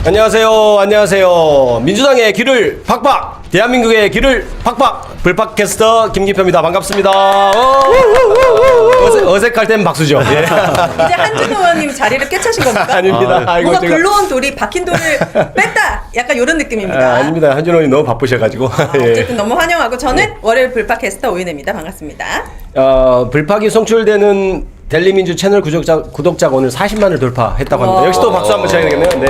안녕하세요. 안녕하세요. 민주당의 길을 팍팍, 대한민국의 길을 팍팍. 불팍캐스터 김기표입니다. 반갑습니다. 어색할 땐 박수죠. 예. 이제 한준호 의원님 자리를 꿰차신 겁니까? 아닙니다. 아이고, 뭔가 굴러온 돌이 박힌 돌을 뺐다. 약간 이런 느낌입니다. 아닙니다. 한준호 의원님 너무 바쁘셔가지고. 예. 어쨌든 너무 환영하고 저는 월요일 불팍캐스터 오윤혜입니다. 반갑습니다. 불팍이 송출되는 델리민주 채널 구독자가 오늘 40만을 돌파했다고 합니다. 역시 또 박수 한번 쳐야겠네요. 네.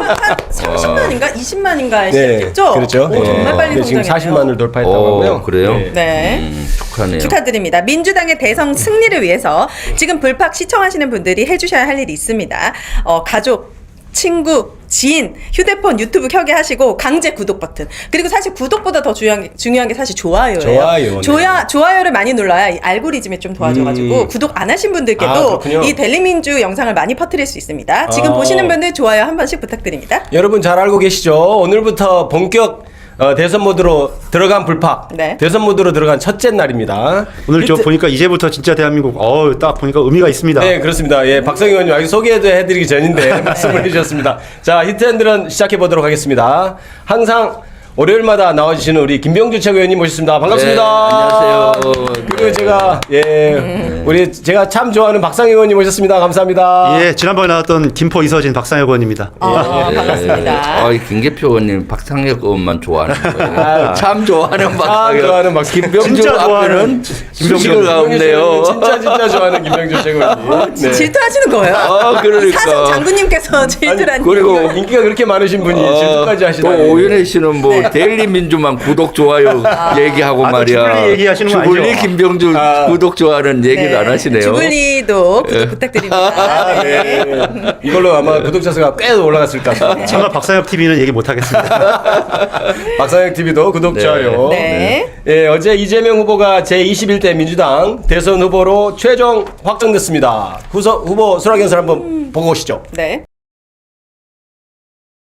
한 30만인가 20만인가 네, 시작했죠? 그렇죠. 오, 정말 빨리 지금 성장했네요. 40만을 돌파했다고 하고요. 그래요? 네. 네. 축하네요. 축하드립니다. 민주당의 대선 승리를 위해서 지금 불팍 시청하시는 분들이 해주셔야 할 일이 있습니다. 가족, 친구, 지인, 휴대폰, 유튜브 켜게 하시고 강제 구독 버튼. 그리고 사실 구독보다 더 중요한 게 사실 좋아요예요. 좋아요, 네. 좋아요를 많이 눌러야 이 알고리즘에 좀 도와줘가지고 구독 안 하신 분들께도 그렇군요. 이 델리민주 영상을 많이 퍼뜨릴 수 있습니다. 지금 보시는 분들 좋아요 한 번씩 부탁드립니다. 여러분 잘 알고 계시죠? 오늘부터 본격 대선 모드로 들어간 불팍. 네. 대선 모드로 들어간 첫째 날입니다. 오늘 저 보니까 이제부터 진짜 대한민국 딱 보니까 의미가 있습니다. 네, 그렇습니다. 예, 박성희 의원님 아직 소개도 해드리기 전인데 말씀을 해주셨습니다. 자, 히트앤들은 시작해 보도록 하겠습니다. 항상 월요일마다 나와주시는 우리 김병주 최고위원님 모셨습니다. 반갑습니다. 네, 안녕하세요. 그리고 제가 제가 참 좋아하는 박상희 의원님 모셨습니다. 감사합니다. 예, 지난번에 나왔던 김포 이서진 박상혁 의원입니다. 반갑습니다. 김계표 의원님 박상혁 의원만 좋아하는 거예요. 참 좋아하는 박상혁. 좋아하는 박상혁. 김병주 진짜 좋아하는 앞에는 김병주 수식어가 없네요. 진짜 좋아하는 김병주 최고위원님. 네. 질투하시는 거예요? 그러니까. 사승 장군님께서 질투라니. 그리고 인기가 그렇게 많으신 분이 질투까지 또 하시다니. 오윤혜 씨는 뭐 데일리 민주만 구독 좋아요 얘기하고 또 말이야. 주블리 얘기하시는 거 주블리 아니죠? 김병주 구독 좋아하는 얘기를 안 하시네요. 주블리도 구독 부탁드립니다. 네. 이걸로 아마 구독자 수가 꽤 올라갔을 것 같습니다. 정말 박상혁 TV는 얘기 못 하겠습니다. 박상혁 TV도 구독 네. 좋아요. 네. 예, 어제 이재명 후보가 제21대 민주당 대선 후보로 최종 확정됐습니다. 후보 수락연설 한번 보고 오시죠. 네.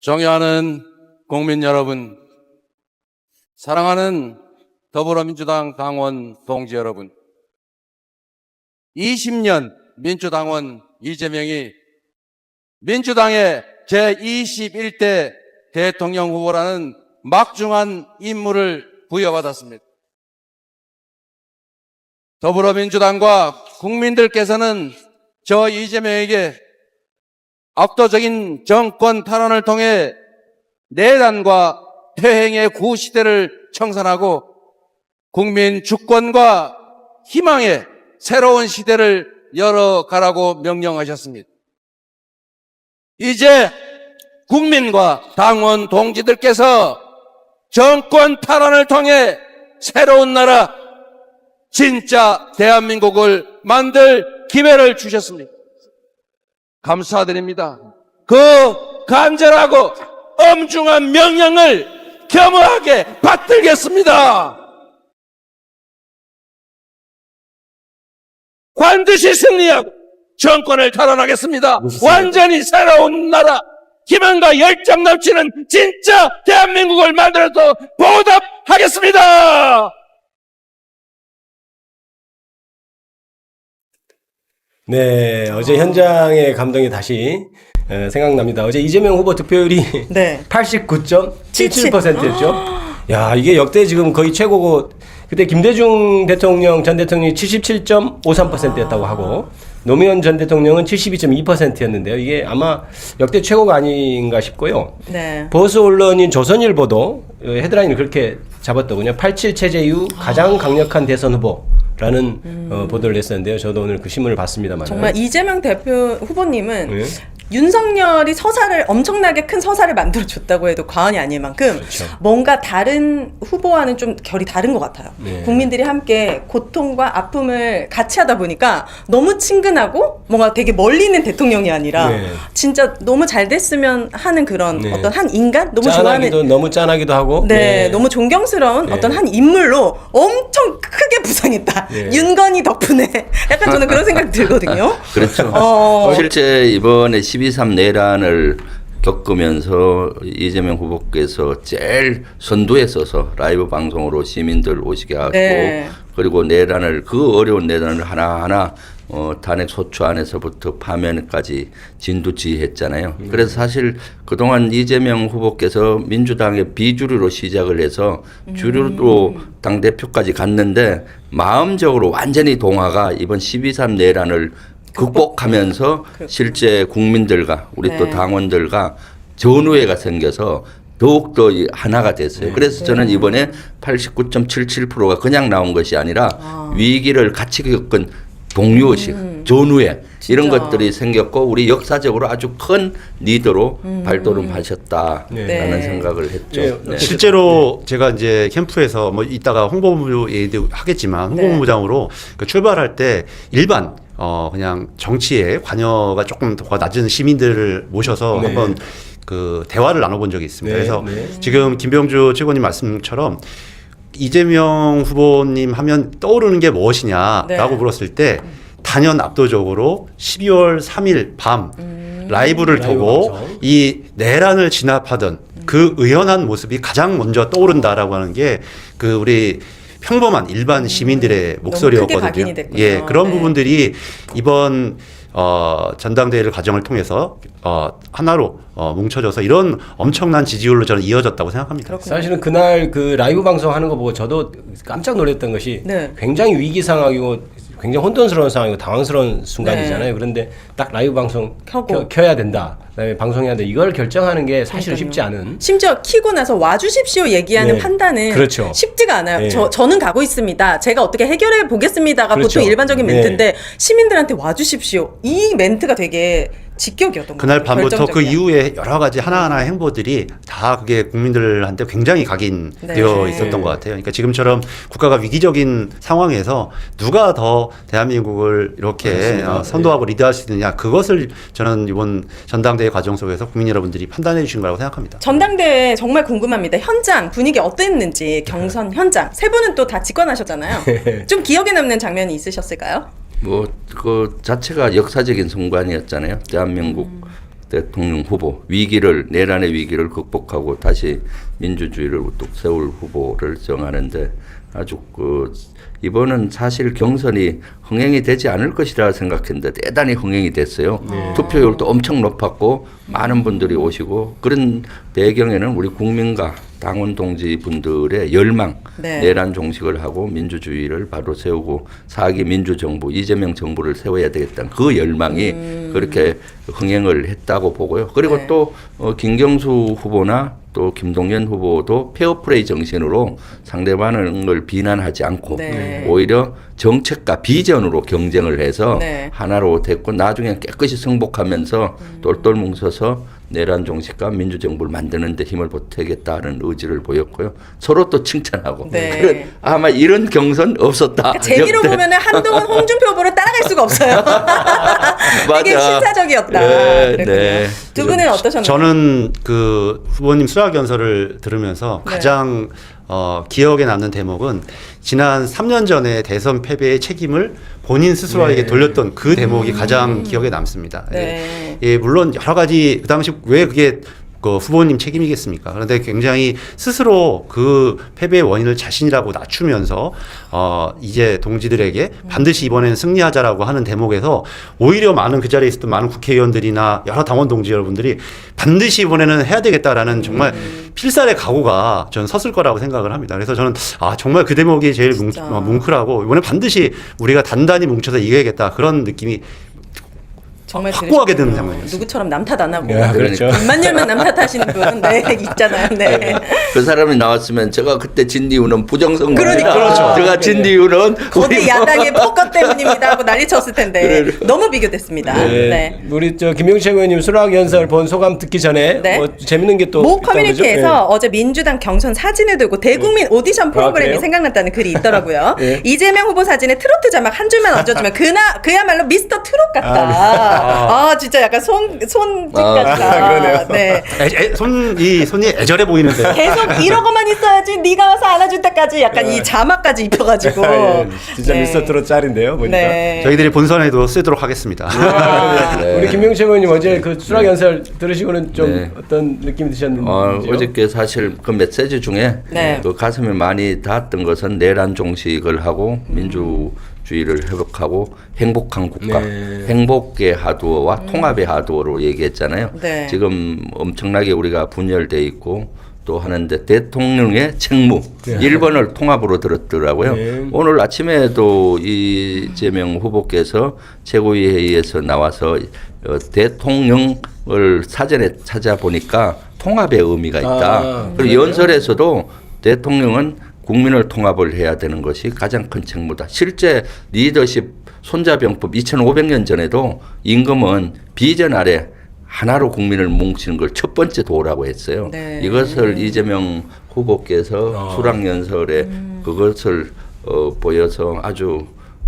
존경하는 국민 여러분, 사랑하는 더불어민주당 당원 동지 여러분, 20년 민주당원 이재명이 민주당의 제21대 대통령 후보라는 막중한 임무를 부여받았습니다. 더불어민주당과 국민들께서는 저 이재명에게 압도적인 정권 탈환을 통해 내란과 퇴행의 구시대를 청산하고 국민 주권과 희망의 새로운 시대를 열어가라고 명령하셨습니다. 이제 국민과 당원 동지들께서 정권 탈환을 통해 새로운 나라, 진짜 대한민국을 만들 기회를 주셨습니다. 감사드립니다. 그 간절하고 엄중한 명령을 겸허하게 받들겠습니다. 반드시 승리하고 정권을 탈환하겠습니다. 완전히 새로운 나라, 희망과 열정 넘치는 진짜 대한민국을 만들어서 보답하겠습니다. 네, 어제 현장의 감동이 다시 생각납니다. 어제 이재명 후보 득표율이 네. 89.77%였죠. 야, 이게 역대 지금 거의 최고고, 그때 김대중 대통령 전 대통령이 77.53%였다고 하고, 노무현 전 대통령은 72.2%였는데요. 이게 아마 역대 최고가 아닌가 싶고요. 네. 보수 언론인 조선일보도 헤드라인을 그렇게 잡았더군요. 87 체제 이후 가장 강력한 대선 후보라는 보도를 했었는데요. 저도 오늘 그 신문을 봤습니다만. 정말 이재명 대표 후보님은 네. 윤석열이 엄청나게 큰 서사를 만들어줬다고 해도 과언이 아닐 만큼 뭔가 다른 후보와는 좀 결이 다른 것 같아요. 네. 국민들이 함께 고통과 아픔을 같이 하다 보니까 너무 친근하고 뭔가 되게 멀리 있는 대통령이 아니라 네. 진짜 너무 잘 됐으면 하는 그런 네. 어떤 한 인간? 너무 짠하기도 좋아하는 너무 짠하기도 하고. 네, 너무 존경스러운 네. 어떤 한 인물로 엄청 크게 부상했다. 네. 윤건이 덕분에 약간 저는 그런 생각이 들거든요. 그렇죠. 실제 이번에 12.3 내란을 겪으면서 이재명 후보께서 제일 선두에 서서 라이브 방송으로 시민들 오시게 하고 네. 그리고 내란을 그 어려운 내란을 하나하나 탄핵 소추 안에서부터 파면까지 진두지휘했잖아요. 그래서 사실 그동안 이재명 후보께서 민주당의 비주류로 시작을 해서 주류로 당대표까지 갔는데 마음적으로 완전히 동화가 이번 12.3 내란을 극복하면서 실제 국민들과 우리 또 네. 당원들과 전우회가 생겨서 더욱더 하나가 됐어요. 그래서 저는 이번에 89.77%가 그냥 나온 것이 아니라 위기를 같이 겪은 동료의식, 전우회 이런 진짜. 것들이 생겼고 우리 역사적으로 아주 큰 리더로 발돋움하셨다라는 네. 생각을 했죠. 네. 네. 실제로 제가 이제 캠프에서 뭐 이따가 홍보본부 얘기도 하겠지만 홍보본부장으로 그 출발할 때 일반 그냥 정치에 관여가 조금 더 낮은 시민들을 모셔서 네. 한번 그 대화를 나눠본 적이 있습니다. 네, 그래서 네. 지금 김병주 최고님 말씀처럼 이재명 후보님 하면 떠오르는 게 무엇이냐라고 네. 물었을 때 단연 압도적으로 12월 3일 밤 라이브를 라이브 보고 방송. 이 내란을 진압하던 그 의연한 모습이 가장 먼저 떠오른다라고 하는 게 그 우리 평범한 일반 시민들의 너무 목소리였거든요. 크게 각인이 됐군요. 예, 그런 네. 부분들이 이번 전당대회를 과정을 통해서 하나로 뭉쳐져서 이런 엄청난 지지율로 저는 이어졌다고 생각합니다. 그렇군요. 사실은 그날 그 라이브 방송 하는 거 보고 저도 깜짝 놀랐던 것이 네. 굉장히 위기 상황이고 굉장히 혼돈스러운 상황이고 당황스러운 순간이잖아요. 그런데 딱 라이브 방송 켜고. 켜야 된다. 그다음에 방송해야 된다. 이걸 결정하는 게 사실은 그러니까요. 쉽지 않은. 심지어 키고 나서 와주십시오 얘기하는 네. 판단은 그렇죠. 쉽지가 않아요. 네. 저는 가고 있습니다. 제가 어떻게 해결해 보겠습니다가 그렇죠. 보통 일반적인 네. 멘트인데 시민들한테 와주십시오. 이 멘트가 되게 직격이었던 그날 것 같아요. 밤부터 그 결정적이야. 이후에 여러 가지 하나하나 행보들이 다 그게 국민들한테 굉장히 각인되어 네. 있었던 것 같아요. 그러니까 지금처럼 국가가 위기적인 상황에서 누가 더 대한민국을 이렇게 그렇습니다. 선도하고 리드할 수 있느냐 그것을 저는 이번 전당대회 과정 속에서 국민 여러분들이 판단해 주신 거라고 생각합니다. 전당대회 정말 궁금합니다. 현장 분위기 어땠는지 경선 현장 세 분은 또 다 직관하셨잖아요. 좀 기억에 남는 장면이 있으셨을까요? 그 자체가 역사적인 순간이었잖아요. 대한민국 대통령 후보 내란의 위기를 극복하고 다시 민주주의를 우뚝 세울 후보를 정하는데 아주 이번은 사실 경선이 흥행이 되지 않을 것이라 생각했는데 대단히 흥행이 됐어요. 투표율도 엄청 높았고 많은 분들이 오시고 그런 배경에는 우리 국민과 당원 동지분들의 열망, 네. 내란 종식을 하고 민주주의를 바로 세우고 4기 민주정부, 이재명 정부를 세워야 되겠다는 그 열망이 그렇게 흥행을 했다고 보고요. 그리고 네. 또 김경수 후보나 또 김동연 후보도 페어플레이 정신으로 상대방을 비난하지 않고 네. 오히려 정책과 비전으로 경쟁을 해서 네. 하나로 됐고 나중에 깨끗이 승복하면서 똘똘 뭉쳐서 내란 종식과 민주정부를 만드는 데 힘을 보태겠다는 의지를 보였고요. 서로 또 칭찬하고. 네. 아마 이런 경선 없었다. 그 재미로 역대. 보면은 한동훈 홍준표 후보를 따라갈 수가 없어요. 되게 맞아. 신사적이었다. 네, 그랬군요. 네. 두 분은 어떠셨나요? 저는 그 후보님 수학연설을 들으면서 네. 가장 기억에 남는 대목은 지난 3년 전에 대선 패배의 책임을 본인 스스로에게 네. 돌렸던 그 대목이 가장 기억에 남습니다. 네. 예, 물론 여러 가지 그 당시 왜 그게 그 후보님 책임이겠습니까? 그런데 굉장히 스스로 그 패배의 원인을 자신이라고 낮추면서 이제 동지들에게 반드시 이번에는 승리하자라고 하는 대목에서 오히려 많은 그 자리에 있었던 많은 국회의원들이나 여러 당원 동지 여러분들이 반드시 이번에는 해야 되겠다라는 정말 필살의 각오가 저는 섰을 거라고 생각을 합니다. 그래서 저는 정말 그 대목이 제일 진짜. 뭉클하고 이번에 반드시 우리가 단단히 뭉쳐서 이겨야겠다 그런 느낌이 정말 확고하게 들으셨군요. 드는 장면이었어요. 누구 처럼 남 탓 안 하고 야, 그렇죠. 입만 열면 남 탓하시는 분, 네 있잖아요. 네. 그 사람이 나왔으면 제가 그때 진 이유는 부정선거입니다. 그러니까. 그렇죠. 제가 진 이유는 거대 야당의 포커 때문입니다 하고 난리 쳤을 텐데 너무 비교됐습니다. 네. 우리 김용채 의원님 수락 연설 본 소감 듣기 전에 네. 뭐 재밌는 게 또 모 있다고 그러죠? 커뮤니티에서 어제 민주당 경선 사진을 들고 대국민 오디션 프로그램이 그래요? 생각났다는 글이 있더라고요. 예. 이재명 후보 사진에 트로트 자막 한 줄만 얹어주면 그야말로 미스터 트롯 같다. 진짜 약간 손짓 같다. 그러네요. 네. 손이 애절해 보이는데. 계속 이러고만 있어야지 네가 와서 안아줄 때까지 약간 이 자막까지 입혀가지고 예, 진짜 네. 미스터 트롯 짤인데요 보니까. 네. 저희들이 본선에도 쓰도록 하겠습니다. 네. 우리 김용채 의원님 어제 그 수락 연설 들으시고는 좀 네. 어떤 느낌이 드셨는지요? 어저께 사실 그 메시지 중에 네. 그 가슴에 많이 닿았던 것은 내란 종식을 하고 민주주의 민주주의를 회복하고 행복한 국가, 네. 행복의 하두어와 통합의 하두어로 얘기했잖아요. 네. 지금 엄청나게 우리가 분열돼 있고 또 하는데 대통령의 책무 네. 1번을 통합으로 들었더라고요. 네. 오늘 아침에도 이재명 후보께서 최고위 회의에서 나와서 대통령을 사전에 찾아보니까 통합의 의미가 있다. 그리고 그래요? 연설에서도 대통령은 국민을 통합을 해야 되는 것이 가장 큰 책무다. 실제 리더십 손자병법 2500년 전에도 임금은 비전 아래 하나로 국민을 뭉치는 걸 첫 번째 도라고 했어요. 네. 이것을 이재명 후보께서 수락연설에 그것을 보여서 아주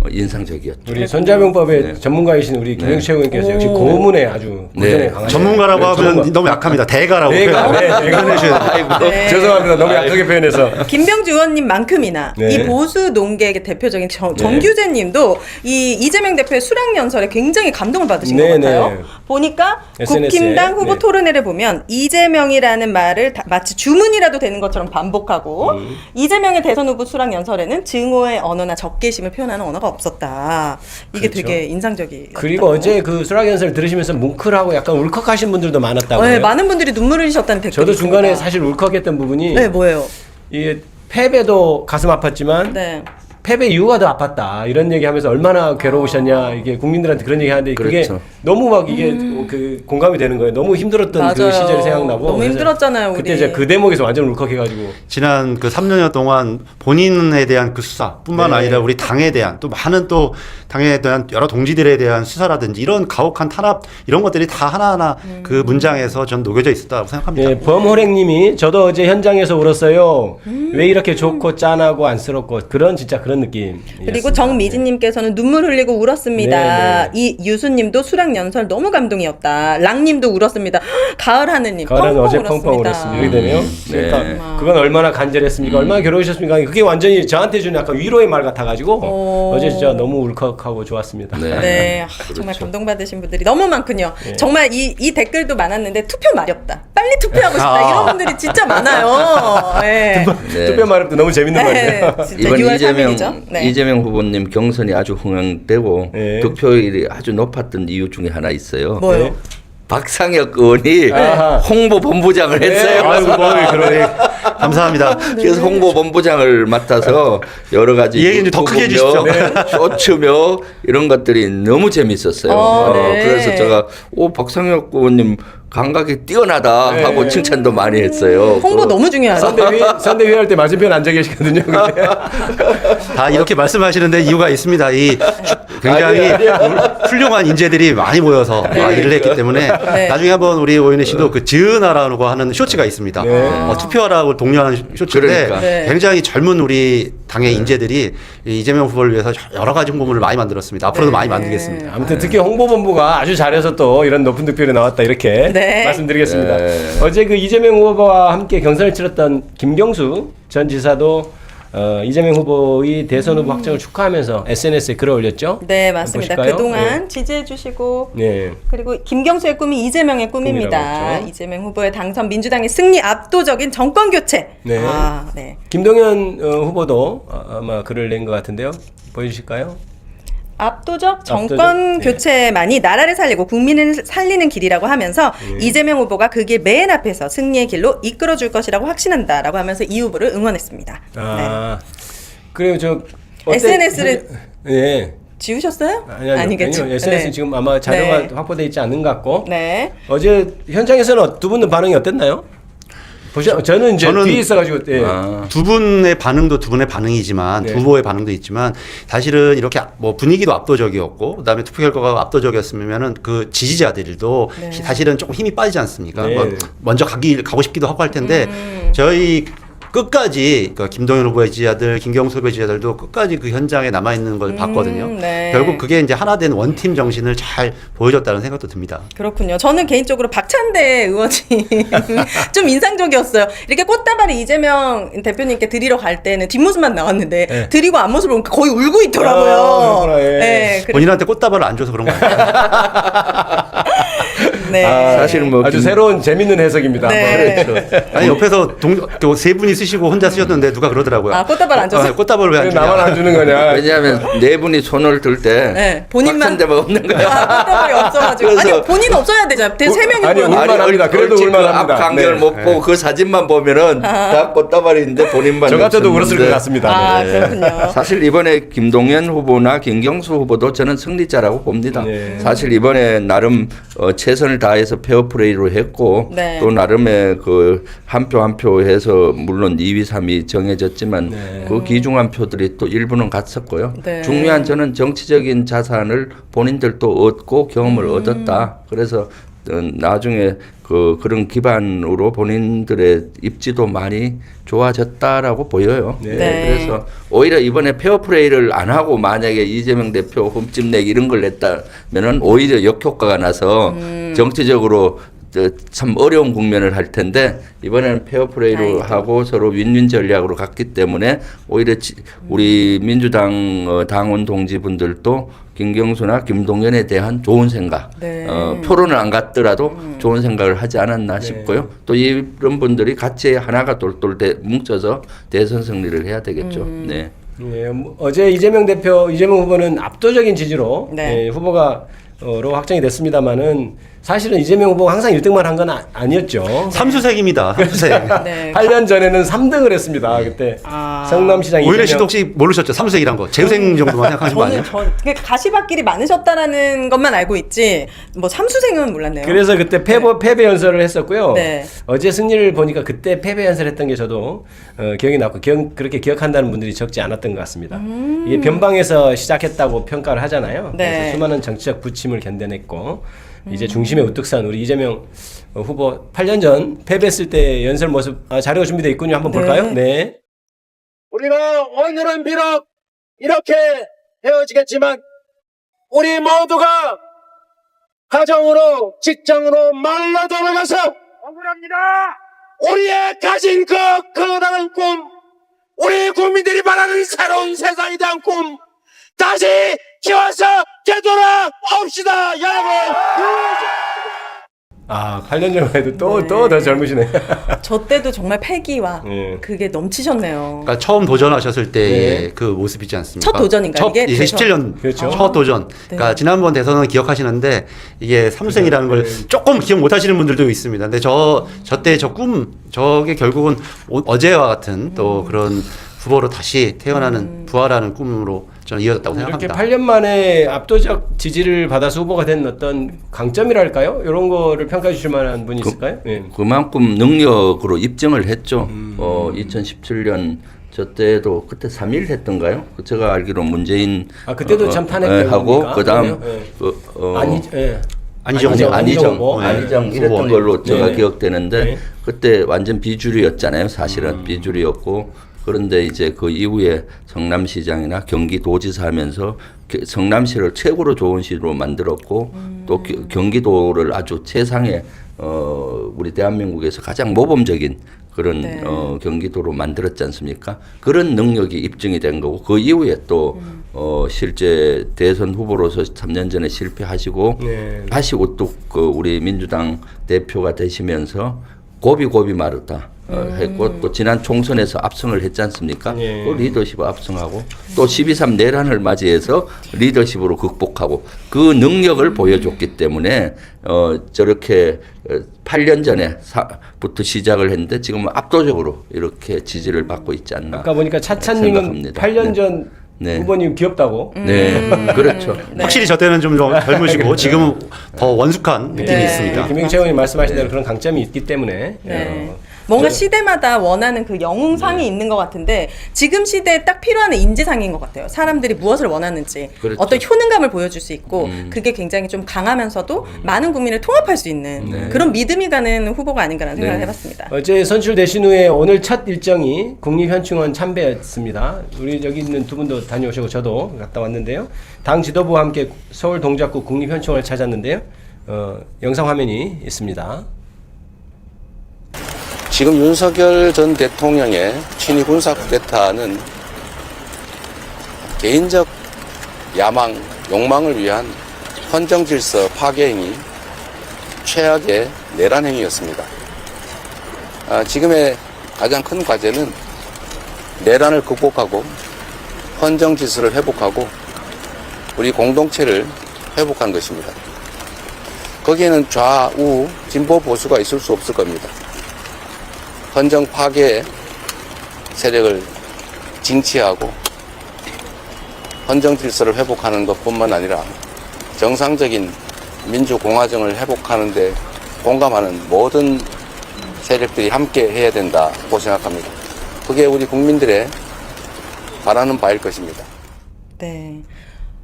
인상적이었죠. 우리 손자병법의 네. 전문가이신 우리 김영수 최고님께서 역시 오. 고문에 아주 고전에 네. 강하신 전문가라고 하면 전문가. 너무 약합니다. 대가라고 대가, 네, 대가. 표현해주셔야 돼요. 아이고. 네. 죄송합니다. 너무 약하게 표현해서. 김병주 의원님만큼이나 네. 이 보수 농계의 대표적인 정규재님도 이 이재명 대표의 수락 연설에 굉장히 감동을 받으신 네, 것 같아요. 네. 보니까 SNS 에, 국힘당 후보 네. 토론회를 보면 이재명이라는 말을 마치 주문이라도 되는 것처럼 반복하고 이재명의 대선 후보 수락 연설에는 증오의 언어나 적개심을 표현하는 언어가 없었다. 이게 그렇죠. 되게 인상적이에요. 그리고 어제 그 수락연설 들으시면서 뭉클하고 약간 울컥하신 분들도 많았다고. 네, 해요. 많은 분들이 눈물을 흘리셨다는 댓글이 저도 중간에 있습니다. 사실 울컥했던 부분이 네, 뭐예요? 이게 패배도 가슴 아팠지만 네. 패배 이유가 더 아팠다 이런 얘기하면서 얼마나 괴로우셨냐 이게 국민들한테 그런 얘기하는데 그게 그렇죠. 너무 막 이게 그 공감이 되는 거예요. 너무 힘들었던 그 맞아요. 시절이 생각나고 너무 그래서 힘들었잖아요, 그때 우리. 이제 그 대목에서 완전 울컥해가지고 지난 그 3년여 동안 본인에 대한 그 수사뿐만 네. 아니라 우리 당에 대한 또 많은 또 당에 대한 여러 동지들에 대한 수사라든지 이런 가혹한 탄압 이런 것들이 다 하나하나 그 문장에서 전 녹여져 있었다고 생각합니다. 예, 범호랭님이 저도 어제 현장에서 울었어요. 왜 이렇게 좋고 짠하고 안쓰럽고 그런 진짜 그런 느낌. 그리고 정미진님께서는 눈물 흘리고 울었습니다. 네, 네. 이 유수님도 수락 연설 너무 감동이었다. 랑님도 울었습니다. 가을 하늘님 가을은 펑펑 어제 펑펑 울었습니다. 이렇게 되네요. 네. 그러니까 그건 얼마나 간절했습니까? 얼마나 괴로우셨습니까? 그게 완전히 저한테 주는 약간 위로의 말 같아가지고 오. 어제 진짜 너무 울컥하고 좋았습니다. 네. 네, 정말 감동받으신 분들이 너무 많군요. 정말 이 댓글도 많았는데 투표 마렵다. 빨리 투표하고 싶다. 이런 분들이 진짜 많아요. 네. 네. 투표 말도 너무 재밌는 말이에요. 네, 진짜 이번 6월 3일이죠. 네. 이재명 후보님 경선이 아주 흥행되고 네. 득표율이 아주 높았던 이유 중에 하나 있어요. 뭐요? 네. 박상혁 의원이 아하. 홍보본부장을 했어요. 아이고 뭘 그러네. 감사합니다. 그래서 홍보본부장을 맡아서 여러 가지 이 얘기는 더 크게 유튜브며 해주십시오. 쇼츠며 이런 것들이 너무 재밌었어요. 네. 그래서 제가 박상혁 의원님 감각이 뛰어나다 네. 하고 칭찬도 많이 했어요. 홍보 너무 중요하죠. 선대위 할 때 맞은편 앉아 계시거든요. 근데. 다 이렇게 말씀하시는데 이유가 있습니다. 이 굉장히 훌륭한 인재들이 많이 모여서 일을 했기 때문에 네. 나중에 한번 우리 오윤혜 씨도 그 지은하라고 하는 쇼츠가 있습니다. 네. 투표하라고 독려하는 쇼츠인데 그러니까. 네. 굉장히 젊은 우리 당의 인재들이 이 이재명 후보를 위해서 여러 가지 홍보물을 많이 만들었습니다. 앞으로도 많이 만들겠습니다. 아무튼 특히 홍보본부가 아주 잘해서 또 이런 높은 득표율이 나왔다 이렇게 네. 말씀드리겠습니다. 네. 어제 그 이재명 후보와 함께 경선을 치렀던 김경수 전 지사도 이재명 후보의 대선 후보 확정을 축하하면서 SNS에 글을 올렸죠. 네, 맞습니다. 보실까요? 그동안 지지해 주시고 네. 그리고 김경수의 꿈이 이재명의 꿈입니다. 꿈이라고 했죠. 이재명 후보의 당선, 민주당의 승리, 압도적인 정권 교체. 네. 아, 네. 김동연 후보도 아마 글을 낸 것 같은데요. 보여주실까요? 압도적 정권 압도적, 네. 교체만이 나라를 살리고 국민을 살리는 길이라고 하면서 이재명 후보가 그 길 맨 앞에서 승리의 길로 이끌어줄 것이라고 확신한다라고 하면서 이 후보를 응원했습니다. 아, 그래요. 저 SNS를 네. 지우셨어요? 아니요. 아니겠죠. SNS 네. 지금 아마 자료가 네. 확보돼 있지 않는 것 같고. 네. 어제 현장에서는 두 분은 반응이 어땠나요? 저는 이제 뒤에 있어가지고 예. 두 분의 반응도 두 분의 반응이지만 네. 두 후보의 반응도 있지만 사실은 이렇게 뭐 분위기도 압도적이었고 그다음에 투표 결과가 압도적이었으면은 그 지지자들도 네. 사실은 조금 힘이 빠지지 않습니까? 네. 뭐 먼저 가고 싶기도 하고 할 텐데 저희 끝까지 그러니까 김동연 후보의 지지자들, 김경수 후보의 지지자들도 끝까지 그 현장에 남아 있는 걸 봤거든요. 네. 결국 그게 이제 하나 된 원팀 정신을 잘 보여줬다는 생각도 듭니다. 그렇군요. 저는 개인적으로 박찬대 의원이 좀 인상적이었어요. 이렇게 꽃다발을 이재명 대표님께 드리러 갈 때는 뒷모습만 나왔는데 네. 드리고 앞모습을 보니까 거의 울고 있더라고요. 그렇구나, 예. 네, 그래서 본인한테 꽃다발을 안 줘서 그런 거 아니에요? 네. 사실 뭐 아주 새로운 재밌는 해석입니다. 네. 그렇죠. 아니 옆에서 세 분이 쓰시고 혼자 쓰셨는데 누가 그러더라고요. 아, 꽃다발 안 줘서? 꽃다발을 왜 안 왜 주냐? 나만 안 주는 거냐? 왜냐하면 네 분이 손을 들 때 네, 본인만- 박찬 데가 없는 거야. 아, 꽃다발이 없어가지고. 그래서- 아니, 본인 없어야 되잖아요. 세 명이 아니, 보는. 얼마나 합니다. 그래도 얼핏 얼마나 앞 합니다. 광경을 네. 못 보고 그 사진만 보면은 다 꽃다발인데 본인만 저 같아도 없었는데. 그랬을 것 같습니다. 아, 네. 그렇군요. 사실 이번에 김동연 후보나 김경수 후보도 저는 승리자라고 봅니다. 네. 사실 이번에 나름 최선을 다해서 페어플레이로 했고 네. 또 나름의 그 한 표 한 표 해서 물론 2위, 3위 정해졌지만 네. 그 귀중한 표들이 또 일부는 갔었고요. 네. 중요한 저는 정치적인 자산을 본인들도 얻고 경험을 얻었다. 그래서 나중에 그런 기반으로 본인들의 입지도 많이 좋아졌다라고 보여요. 네. 네. 그래서 오히려 이번에 페어플레이를 안 하고 만약에 이재명 대표 홈집 내기 이런 걸 냈다면은 오히려 역효과가 나서 정치적으로 참 어려운 국면을 할 텐데 이번에는 페어플레이로 아이고. 하고 서로 윈윈 전략으로 갔기 때문에 오히려 우리 민주당 당원 동지분들도 김경수나 김동연에 대한 좋은 생각, 네. 표론을 안 갔더라도 좋은 생각을 하지 않았나 네. 싶고요. 또 이런 분들이 같이 하나가 똘똘 뭉쳐서 대선 승리를 해야 되겠죠. 네. 예, 뭐 어제 이재명 후보는 압도적인 지지로 네. 예, 후보가 로 확정이 됐습니다만은 사실은 이재명 후보가 항상 1등만 한 건 아니었죠. 삼수색입니다. 삼수색. 네. 8년 전에는 3등을 했습니다. 그때 아. 성남시장 오히려 씨도 이재명 혹시 모르셨죠? 삼수색이란 거. 재우생 정도만 생각하신 거 아니에요? 가시밭길이 많으셨다라는 것만 알고 있지, 뭐 삼수생은 몰랐네요. 그래서 그때 패배 연설을 했었고요. 네. 어제 승리를 보니까 그때 패배 연설했던 게 저도 기억이 났고 그렇게 기억한다는 분들이 적지 않았던 것 같습니다. 이게 변방에서 시작했다고 평가를 하잖아요. 네. 그래서 수많은 정치적 부침을 견뎌냈고 이제 중심에 우뚝 선 우리 이재명 후보 8년 전 패배했을 때 연설 모습 자료가 준비되어 있군요. 한번 네. 볼까요? 네. 우리가 오늘은 비록 이렇게 헤어지겠지만 우리 모두가 가정으로 직장으로 말로 돌아가서 억울합니다. 우리의 가진 그 커다란 꿈, 우리 국민들이 바라는 새로운 세상에 대한 꿈 다시 키워서 되돌아옵시다, 여러분. 8년 전만 해도 또 네. 더 젊으시네. 저 때도 정말 패기와 네. 그게 넘치셨네요. 그러니까 처음 도전하셨을 때의 네. 그 모습이지 않습니까? 첫 도전인가요? 이게 2017년 그렇죠. 첫 도전. 그러니까 지난번 대선은 기억하시는데 이게 삼수생이라는 걸 조금 기억 못 하시는 분들도 있습니다. 근데 저때 저게 결국은 어제와 같은 또 그런 후보로 다시 태어나는 부활하는 꿈으로 저는 이어졌다고 이렇게 생각합니다. 8년 만에 압도적 지지를 받아서 후보가 된 어떤 강점이랄까요? 이런 거를 평가해 주실 만한 분이 있을까요? 예. 그만큼 능력으로 입증을 했죠. 2017년 저 때도 그때 3일 했던가요? 제가 알기로 문재인 그때도 참 탄핵된 하고 겁니까? 그다음 그러네요. 안희정 후보. 안희정 네. 이랬던 후보. 걸로 제가 네네. 기억되는데 네. 그때 완전 비주류였잖아요. 사실은 비주류였고 그런데 이제 그 이후에 성남시장이나 경기도지사 하면서 성남시를 최고로 좋은 시로 만들었고 또 경기도를 아주 최상의 우리 대한민국에서 가장 모범적인 그런 네. 경기도로 만들었지 않습니까? 그런 능력이 입증이 된 거고 그 이후에 또 실제 대선 후보로서 3년 전에 실패하시고 네. 다시 우뚝 우리 민주당 대표가 되시면서 고비 마르다 했고 또 지난 총선에서 압승을 했지 않습니까? 네. 또 리더십을 압승하고 또 12.3 내란을 맞이해서 리더십으로 극복하고 그 능력을 보여줬기 때문에 저렇게 8년 전에부터 시작을 했는데 지금 압도적으로 이렇게 지지를 받고 있지 않나. 아까 보니까 차찬님은 생각합니다. 8년 전 네. 후보님 귀엽다고. 네, 그렇죠. 확실히 저 때는 좀 젊으시고 지금은 더 원숙한 느낌이 네. 있습니다. 김영채 의원님 말씀하신 대로 그런 강점이 있기 때문에 네. 뭔가 시대마다 원하는 그 영웅상이 있는 것 같은데 지금 시대에 딱 필요한 인지상인 것 같아요. 사람들이 무엇을 원하는지 그렇죠. 어떤 효능감을 보여줄 수 있고 그게 굉장히 좀 강하면서도 많은 국민을 통합할 수 있는 그런 믿음이 가는 후보가 아닌가라는 생각을 네. 해봤습니다. 어제 선출되신 후에 오늘 첫 일정이 국립현충원 참배였습니다. 우리 여기 있는 두 분도 다녀오시고 저도 갔다 왔는데요. 당 지도부와 함께 서울 동작구 국립현충원을 찾았는데요. 영상 화면이 있습니다. 지금 윤석열 전 대통령의 친위 군사 쿠데타는 개인적 야망, 욕망을 위한 헌정 질서 파괴 행위, 최악의 내란 행위였습니다. 지금의 가장 큰 과제는 내란을 극복하고 헌정 질서를 회복하고 우리 공동체를 회복하는 것입니다. 거기에는 좌우 진보 보수가 있을 수 없을 겁니다. 헌정 파괴 세력을 징치하고 헌정 질서를 회복하는 것뿐만 아니라 정상적인 민주공화정을 회복하는 데 공감하는 모든 세력들이 함께 해야 된다고 생각합니다. 그게 우리 국민들의 바라는 바일 것입니다. 네.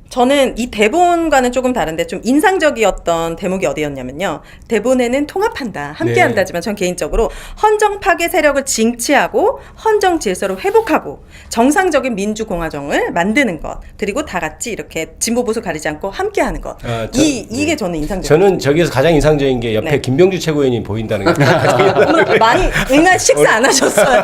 저는 이 대본과는 조금 다른데 좀 인상적이었던 대목이 어디였냐면요. 대본에는 통합한다, 함께한다지만 전 개인적으로 헌정 파괴 세력을 징치하고 헌정 질서를 회복하고 정상적인 민주공화정을 만드는 것, 그리고 다 같이 이렇게 진보 보수 가리지 않고 함께하는 것. 이게 저는 인상적이었어요. 저는 저기에서 가장 인상적인 게 옆에 네. 김병주 최고위원이 보인다는 게 오늘 많이 응아 식사 안 하셨어요.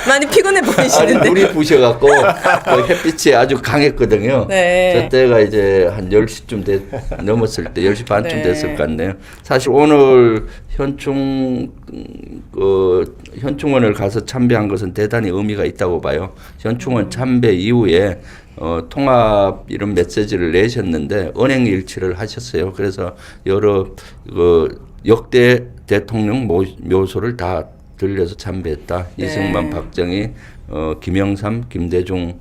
많이 피곤해 보이시는데. 물이 부셔갖고 그 햇빛이 아주 강했거든요. 네. 그때가 이제 한 10시쯤 넘었을 때 10시 반쯤 네. 됐을 것 같네요. 사실 오늘 현충원을 가서 참배한 것은 대단히 의미가 있다고 봐요. 현충원 참배 이후에 통합 이런 메시지를 내셨는데 언행일치를 하셨어요. 그래서 여러 역대 대통령 묘소를 다 들려서 참배했다. 네. 이승만, 박정희, 김영삼, 김대중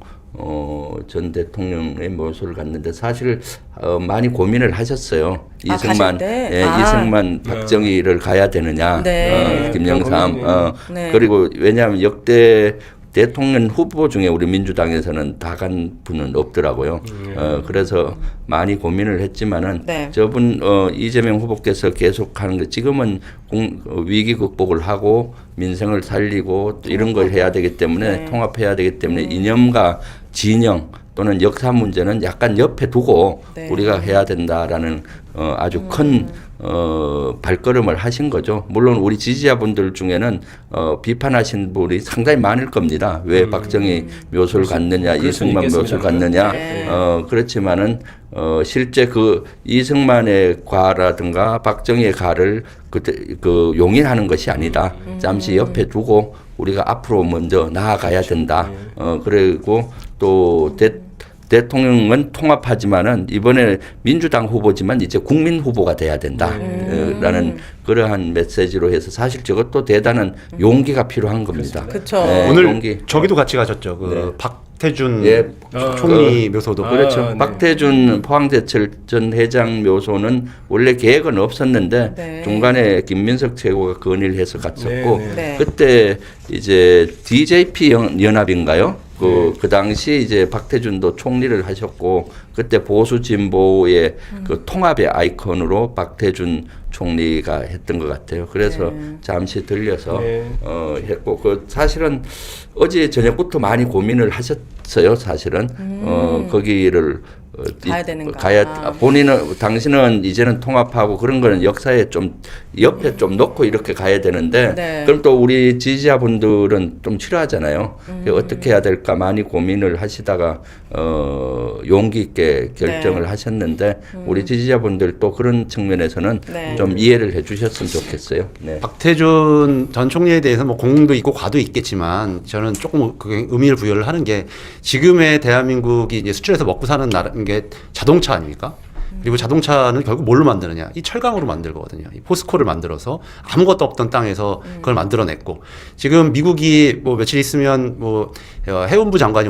전 대통령의 묘소를 갔는데 사실 많이 고민을 하셨어요. 이승만, 가실 때? 예, 이승만, 박정희를 가야 되느냐, 네. 김영삼, 네. 그리고 왜냐하면 역대 대통령 후보 중에 우리 민주당에서는 다 간 분은 없더라고요. 그래서 많이 고민을 했지만은 네. 저분 이재명 후보께서 계속하는 거 지금은 위기 극복을 하고 민생을 살리고 또 이런 걸 해야 되기 때문에 네. 통합해야 되기 때문에 이념과 진영 또는 역사 문제는 약간 옆에 두고 네. 우리가 해야 된다라는 아주 큰 발걸음을 하신 거죠. 물론 우리 지지자분들 중에는 비판하신 분이 상당히 많을 겁니다. 왜 박정희 묘소를 갔느냐, 그럴 수는 이승만 있겠습니다. 묘소를 갔느냐. 네. 그렇지만은 실제 그 이승만의 과라든가 박정희의 과를 그 용인하는 것이 아니다. 잠시 옆에 두고 우리가 앞으로 먼저 나아가야 된다. 그리고 또 대통령은 통합하지만은 이번에 민주당 후보지만 이제 국민 후보가 돼야 된다라는 그러한 메시지로 해서 사실 저것도 대단한 용기가 필요한 겁니다. 그쵸. 네, 오늘 용기. 저기도 같이 가셨죠. 그 네. 박태준 예. 총리 묘소도. 그렇죠. 네. 박태준 포항제철 전 회장 묘소는 원래 계획은 없었는데 네. 중간에 김민석 최고가 건의를 해서 갔었고 네, 네. 그때 이제 DJP 연합인가요? 그 당시 이제 박태준도 총리를 하셨고 그때 보수 진보의 그 통합의 아이콘으로 박태준 총리가 했던 것 같아요. 그래서 잠시 들려서 네. 했고 그 사실은 어제 저녁부터 많이 고민을 하셨어요. 사실은 거기를 가야 되는가. 본인은 당신은 이제는 통합하고 그런 거는 역사에 좀 옆에 좀 놓고 이렇게 가야 되는데 네. 그럼 또 우리 지지자분들은 좀 싫어하잖아요. 어떻게 해야 될까 많이 고민을 하시다가 용기 있게 결정을 네. 하셨는데 우리 지지자분들 또 그런 측면에서는 네. 좀 이해를 해주셨으면 좋겠어요. 네. 박태준 전 총리에 대해서 뭐 공도 있고 과도 있겠지만 저는 조금 그게 의미를 부여를 하는 게 지금의 대한민국이 이제 수출해서 먹고 사는 나라인 게 자동차 아닙니까? 그리고 자동차는 결국 뭘로 만드느냐? 이 철강으로 만들거든요. 이 포스코를 만들어서 아무것도 없던 땅에서 그걸 만들어냈고 지금 미국이 뭐 며칠 있으면 뭐 해운부 장관이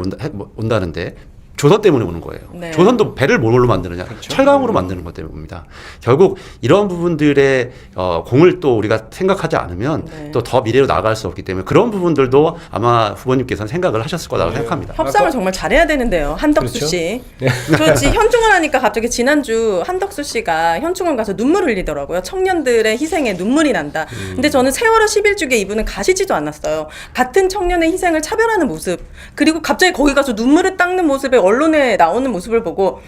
온다는데 조선 때문에 오는 거예요. 네. 조선도 배를 뭘로 만드느냐? 철강으로 만드는 것 때문입니다. 결국 이런 부분들의 공을 또 우리가 생각하지 않으면 네. 또 더 미래로 나아갈 수 없기 때문에 그런 부분들도 아마 후보님께서는 생각을 하셨을 거라고 생각합니다. 협상을 정말 잘해야 되는데요. 한덕수 그렇죠? 씨. 그렇지. 현충원 하니까 갑자기 지난주 한덕수 씨가 현충원 가서 눈물 흘리더라고요. 청년들의 희생에 눈물이 난다. 근데 저는 세월호 11주기에 이분은 가시지도 않았어요. 같은 청년의 희생을 차별하는 모습, 그리고 갑자기 거기 가서 눈물을 닦는 모습에 언론에 나오는 모습을 보고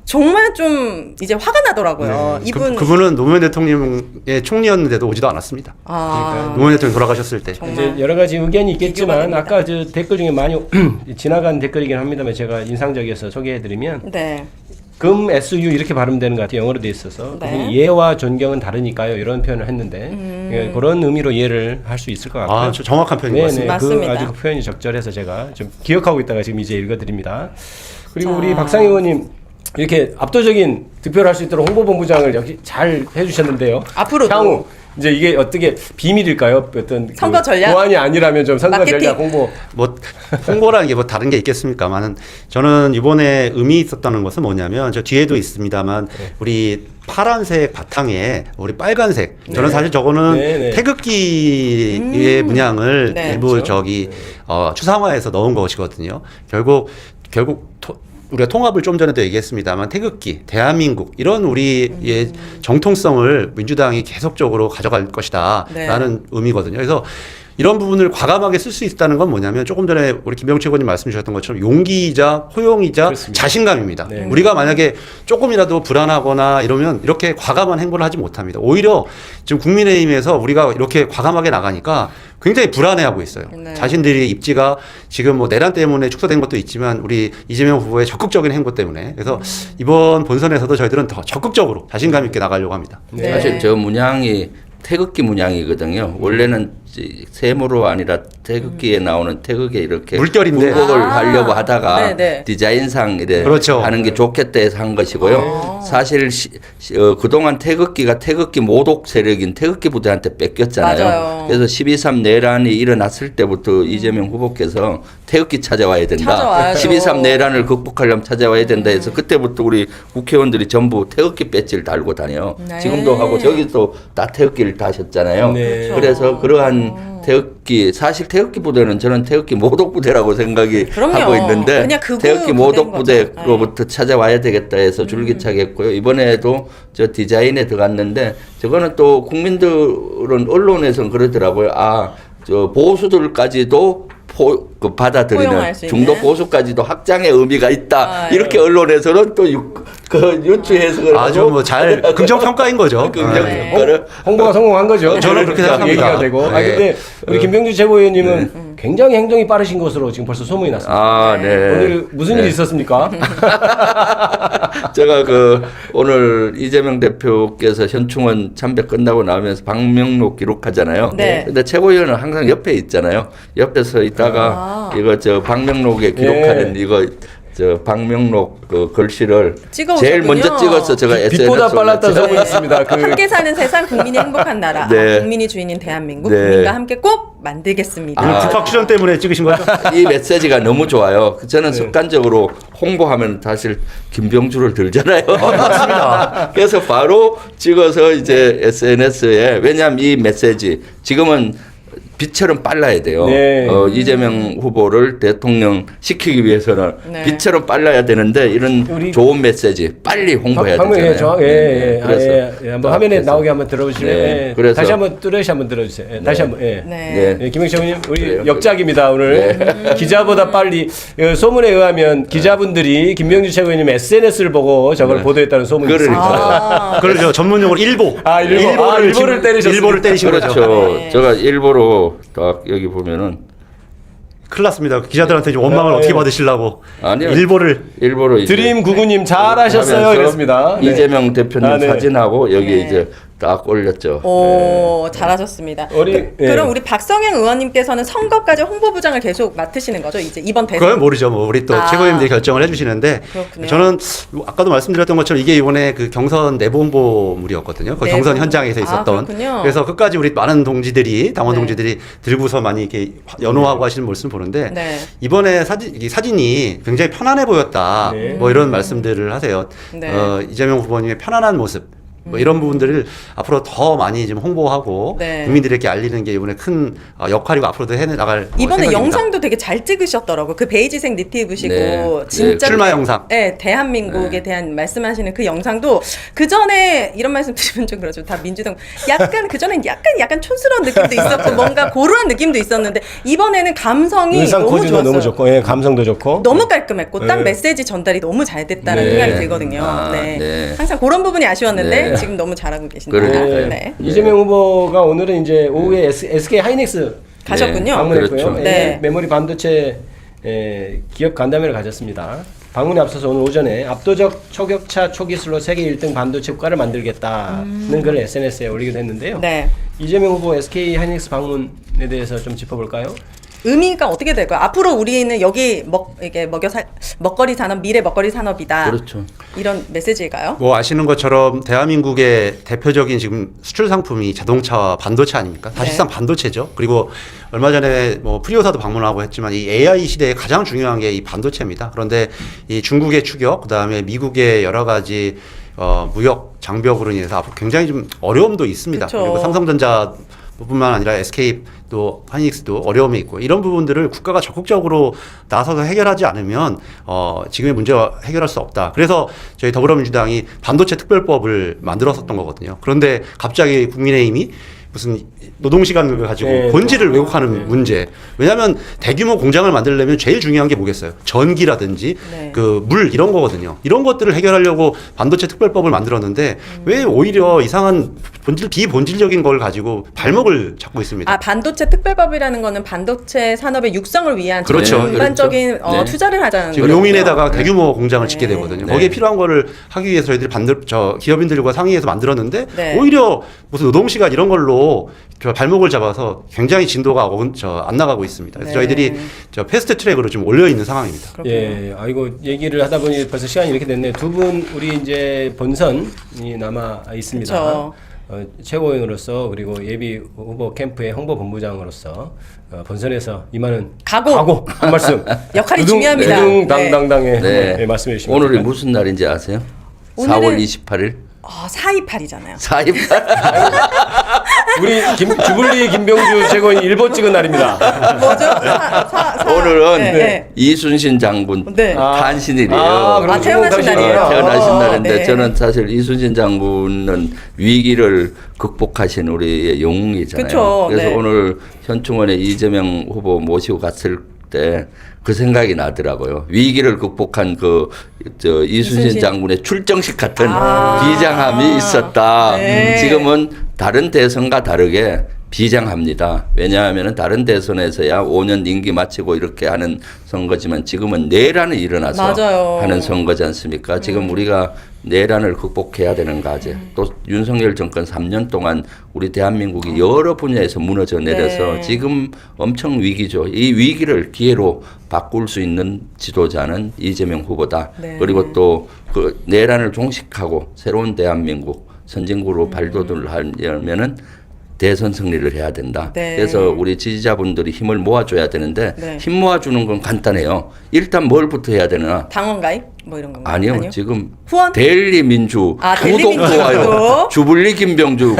정말 좀 이제 화가 나더라고요. 이분 그분은 노무현 대통령의 총리였는데도 오지도 않았습니다. 노무현 대통령 돌아가셨을 때. 이제 여러 가지 의견이 비교가 있겠지만 됩니다. 아까 저 댓글 중에 많이 지나간 댓글이긴 합니다만 제가 인상적이어서 소개해드리면 네. 금 SU 이렇게 발음되는 것 같아요. 영어로 돼 있어서 네. 예와 존경은 다르니까요. 이런 표현을 했는데 예, 그런 의미로 이해를 할 수 있을 것 같고요. 아, 저 정확한 표현인 것 네네, 같습니다. 맞습니다. 아주 그 표현이 적절해서 제가 좀 기억하고 있다가 지금 이제 읽어드립니다. 그리고 우리 박상희 의원님 이렇게 압도적인 득표를 할 수 있도록 홍보본부장을 역시 잘 해주셨는데요. 앞으로도. 향후 이제 이게 어떻게 비밀일까요? 어떤 선거 전략? 보안이 아니라면 좀 선거 마케팅? 전략 홍보. 뭐 홍보라는 게 뭐 다른 게 있겠습니까만은 저는 이번에 의미 있었다는 것은 뭐냐면 저 뒤에도 있습니다만 우리 파란색 바탕에 우리 빨간색 저는 사실 저거는 네, 네. 태극기의 문양을 네. 일부 그렇죠. 저기 추상화해서 넣은 것이거든요. 결국 우리가 통합을 좀 전에도 얘기했습니다만 태극기, 대한민국 이런 우리의 정통성을 민주당이 계속적으로 가져갈 것이다라는 네. 의미거든요. 그래서 이런 부분을 과감하게 쓸 수 있다는 건 뭐냐면 조금 전에 우리 김병철 의원님 말씀 주셨던 것처럼 용기이자 포용이자 그렇습니다. 자신감입니다. 네. 우리가 만약에 조금이라도 불안하거나 이러면 이렇게 과감한 행보를 하지 못합니다. 오히려 지금 국민의힘에서 우리가 이렇게 과감하게 나가니까 굉장히 불안해하고 있어요. 네. 자신들이 입지가 지금 뭐 내란 때문에 축소된 것도 있지만 우리 이재명 후보의 적극적인 행보 때문에 그래서 이번 본선에서도 저희들은 더 적극적으로 자신감 있게 나가려고 합니다. 네. 사실 저 문양이 태극기 문양이거든요. 원래는 세모로 아니라 태극기에 나오는 태극에 이렇게 물결인데. 굴곡을 아, 하려고 하다가 네네. 디자인상 이래 그렇죠. 하는 게 좋겠다 해서 한 것이고요. 사실 그동안 태극기가 태극기 모독 세력인 태극기 부대한테 뺏겼잖아요. 맞아요. 그래서 12.3 내란이 일어났을 때부터 이재명 후보께서 태극기 찾아와야 된다. 찾아와야죠. 12.3 내란을 극복하려면 찾아와야 된다 해서 그때부터 우리 국회의원들이 전부 태극기 배지를 달고 다녀. 네. 지금도 하고 저기도 다 태극기를 다셨잖아요. 네. 그래서 그러한 태극기 사실 태극기 부대는 저는 태극기 모독 부대라고 생각이 그럼요. 하고 있는데 그냥 극우 태극기 모독 부대인 거죠. 부대로부터 찾아와야 되겠다 해서 줄기차게 했고요. 이번에도 저 디자인에 들어갔는데 저거는 또 국민들은 언론에서는 그러더라고요. 저 보수들까지도 받아들이는 포용할 수 있는. 중도 보수까지도 확장의 의미가 있다. 네. 이렇게 언론에서는 또 유추 해석을 아주 하고 뭐 잘 긍정 평가인 거죠. 긍정 네. 평가를 홍보가 성공한 거죠. 저는 그렇게 생각합니다. 얘기가 되고. 아 네. 근데 우리 김병주 최고위원님은 굉장히 행동이 빠르신 것으로 지금 벌써 소문이 났습니다. 네. 오늘 무슨 일이 있었습니까? 제가 오늘 이재명 대표께서 현충원 참배 끝나고 나오면서 방명록 기록하잖아요. 네. 근데 최고위원은 항상 옆에 있잖아요. 옆에서 있다가 이거 저 방명록에 기록하는 이거 저 방명록 그 글씨를 찍어오셨군요. 제일 먼저 찍어서 제가 빛보다 SNS 로 빨랐다는 제가 소문이 있습니다. 그 함께 사는 세상, 국민이 행복한 나라, 네. 국민이 주인인 대한민국, 네. 국민과 함께 꼭 만들겠습니다. 오늘 국밥 출연 때문에 찍으신 거죠? 이 메시지가 너무 좋아요. 저는 습관적으로 홍보하면 사실 김병주를 들잖아요. 맞습니다. 그래서 바로 찍어서 이제 SNS에 왜냐하면 이 메시지 지금은 빛처럼 빨라야 돼요. 네. 이재명 후보를 대통령 시키기 위해서는 네. 빛처럼 빨라야 되는데 이런 우리 좋은 메시지 빨리 홍보해야 방금 되잖아요. 한번 화면에 나오게 한번 들어보시면 네, 예. 그래서- 다시 한번 뚜렷이 한번 들어주세요. 예, 다시 한번 예. 네. 네. 김영철 의원님 우리 그래요. 역작입니다 오늘 기자보다 빨리 소문에 의하면 기자분들이 김명주 최고위원님 SNS를 보고 저걸 보도했다는 소문이 있습니다. 그러니까. 그걸 저 전문용어로 일보. 일보를 때리셨습니다. 일보를 때리신 그렇죠. 거죠. 네. 제가 일부러 딱 여기 보면은 큰일 났습니다. 기자들한테 좀 원망을 네. 어떻게 받으시려고. 아니요. 일보를. 일부러 이제 드림 구구님 잘하셨어요 하면서 이랬습니다. 네. 이재명 대표님 아, 네. 사진하고 여기 네. 이제 딱 올렸죠. 오, 잘하셨습니다. 우리, 그럼 예. 우리 박성영 의원님께서는 선거까지 홍보부장을 계속 맡으시는 거죠? 이제 이번 대선. 그건 모르죠. 뭐 우리 또 아. 최고위원들이 결정을 해주시는데 그렇군요. 저는 아까도 말씀드렸던 것처럼 이게 이번에 그 경선 내부 홍보물이었거든요. 그 내부 경선 홍보. 현장에서 아, 있었던. 그렇군요. 그래서 끝까지 우리 많은 동지들이 당원 네. 동지들이 들고서 많이 이렇게 연호하고 하시는 모습을 보는데 네. 이번에 이 사진이 굉장히 편안해 보였다. 네. 뭐 이런 말씀들을 하세요. 네. 이재명 후보님의 편안한 모습. 뭐 이런 부분들을 앞으로 더 많이 좀 홍보하고 네. 국민들에게 알리는 게 이번에 큰 역할이고 앞으로도 해 나갈 이번에 생각입니다. 영상도 되게 잘 찍으셨더라고. 그 베이지색 니트 입으시고 네. 진짜 출마 영상. 네, 대한민국에 대한 말씀하시는 그 영상도 그 전에 이런 말씀 드리면 좀 그렇죠. 다 민주당 약간 그 전엔 약간 촌스러운 느낌도 있었고 뭔가 고루한 느낌도 있었는데 이번에는 감성이 의상 너무 코디도 좋았어요. 너무 좋고 예, 감성도 좋고 너무 깔끔했고 딱 네. 메시지 전달이 너무 잘 됐다는 네. 생각이 들거든요. 아, 네. 네. 항상 그런 부분이 아쉬웠는데 네. 지금 너무 잘하고 계신다. 그러니까요. 네. 이재명 후보가 오늘은 이제 오후에 SK 하이닉스 가셨군요. 네. 방문했고요. 그렇죠. 예, 네. 메모리 반도체 기업 간담회를 가졌습니다. 방문에 앞서서 오늘 오전에 압도적 초격차 초기술로 세계 1등 반도체 국가를 만들겠다는 글을 SNS에 올리기도 했는데요. 네. 이재명 후보 SK 하이닉스 방문에 대해서 좀 짚어볼까요? 의미가 어떻게 될까요? 앞으로 우리는 여기 먹거리 산업, 미래 먹거리 산업이다. 그렇죠. 이런 메시지일까요? 뭐 아시는 것처럼 대한민국의 대표적인 지금 수출 상품이 자동차와 반도체 아닙니까? 사실상 반도체죠. 그리고 얼마 전에 뭐 프리오사도 방문하고 했지만 이 AI 시대에 가장 중요한 게 이 반도체입니다. 그런데 이 중국의 추격, 그다음에 미국의 여러 가지 무역 장벽으로 인해서 앞으로 굉장히 좀 어려움도 있습니다. 그쵸. 그리고 삼성전자 뿐만 아니라 SK도 하이닉스도 어려움이 있고 이런 부분들을 국가가 적극적으로 나서서 해결하지 않으면 지금의 문제와 해결할 수 없다. 그래서 저희 더불어민주당이 반도체 특별법을 만들었었던 거거든요. 그런데 갑자기 국민의힘이 무슨 노동시간을 가지고 네, 본질을 왜곡하는 문제. 왜냐하면 대규모 공장을 만들려면 제일 중요한 게 뭐겠어요? 전기라든지 네. 그 물 이런 거거든요. 이런 것들을 해결하려고 반도체 특별법을 만들었는데 왜 오히려 이상한 비본질적인 걸 가지고 발목을 잡고 있습니다. 아, 반도체 특별법이라는 거는 반도체 산업의 육성을 위한 그렇죠. 전반적인 그렇죠. 네. 투자를 하자는 지금 거죠. 용인에다가 대규모 공장을 짓게 네. 되거든요. 네. 거기에 필요한 거를 하기 위해서 저희들이 기업인들과 상의해서 만들었는데 네. 오히려 무슨 노동시간 이런 걸로 발목을 잡아서 굉장히 진도가 안 나가고 있습니다. 그래서 네. 저희들이 패스트 트랙으로 좀 올려 있는 상황입니다. 예, 아이고 얘기를 하다 보니 벌써 시간이 이렇게 됐네요. 두 분 우리 이제 본선이 남아 있습니다. 그쵸. 최고위원으로서 그리고 예비 후보 캠프의 홍보 본부장으로서 본선에서 임하는 각오. 한 말씀. 역할이 중요합니다. 두둥당당당에 네. 말씀해 주시면 오늘이 될까요? 무슨 날인지 아세요? 오늘은- 4월 28일. 428이잖아요. 428. 우리 주블리 김병주 최고위원 일보 찍은 날입니다. 뭐죠? 오늘은 네, 네. 이순신 장군 네. 탄신일이에요. 그럼 태어나신 주목하시구나. 날이에요. 태어나신 아, 날인데 네. 저는 사실 이순신 장군은 위기를 극복하신 우리의 영웅이잖아요. 그쵸, 그래서 네. 오늘 현충원에 이재명 후보 모시고 갔을 때 그 생각이 나더라고요. 위기를 극복한 이순신 이순신. 장군의 출정식 같은 아. 비장함이 있었다. 네. 지금은 다른 대선과 다르게 비장합니다. 왜냐하면 다른 대선에서야 5년 임기 마치고 이렇게 하는 선거지만 지금은 내란이 일어나서 맞아요. 하는 선거지 않습니까? 지금 우리가 내란을 극복해야 되는 과제, 또 윤석열 정권 3년 동안 우리 대한민국이 여러 분야에서 무너져 내려서 네. 지금 엄청 위기죠. 이 위기를 기회로 바꿀 수 있는 지도자는 이재명 후보다. 네. 그리고 또 그 내란을 종식하고 새로운 대한민국 선진국으로 발돋움을 하려면은 대선 승리를 해야 된다. 네. 그래서 우리 지지자분들이 힘을 모아줘야 되는데 네. 힘 모아주는 건 간단해요. 일단 뭘부터 해야 되나? 당원 가입? 뭐 이런 건가요? 아니요. 지금 후원? 데일리 민주 데일리 구독 민주 좋아요 구독. 주블리 김병주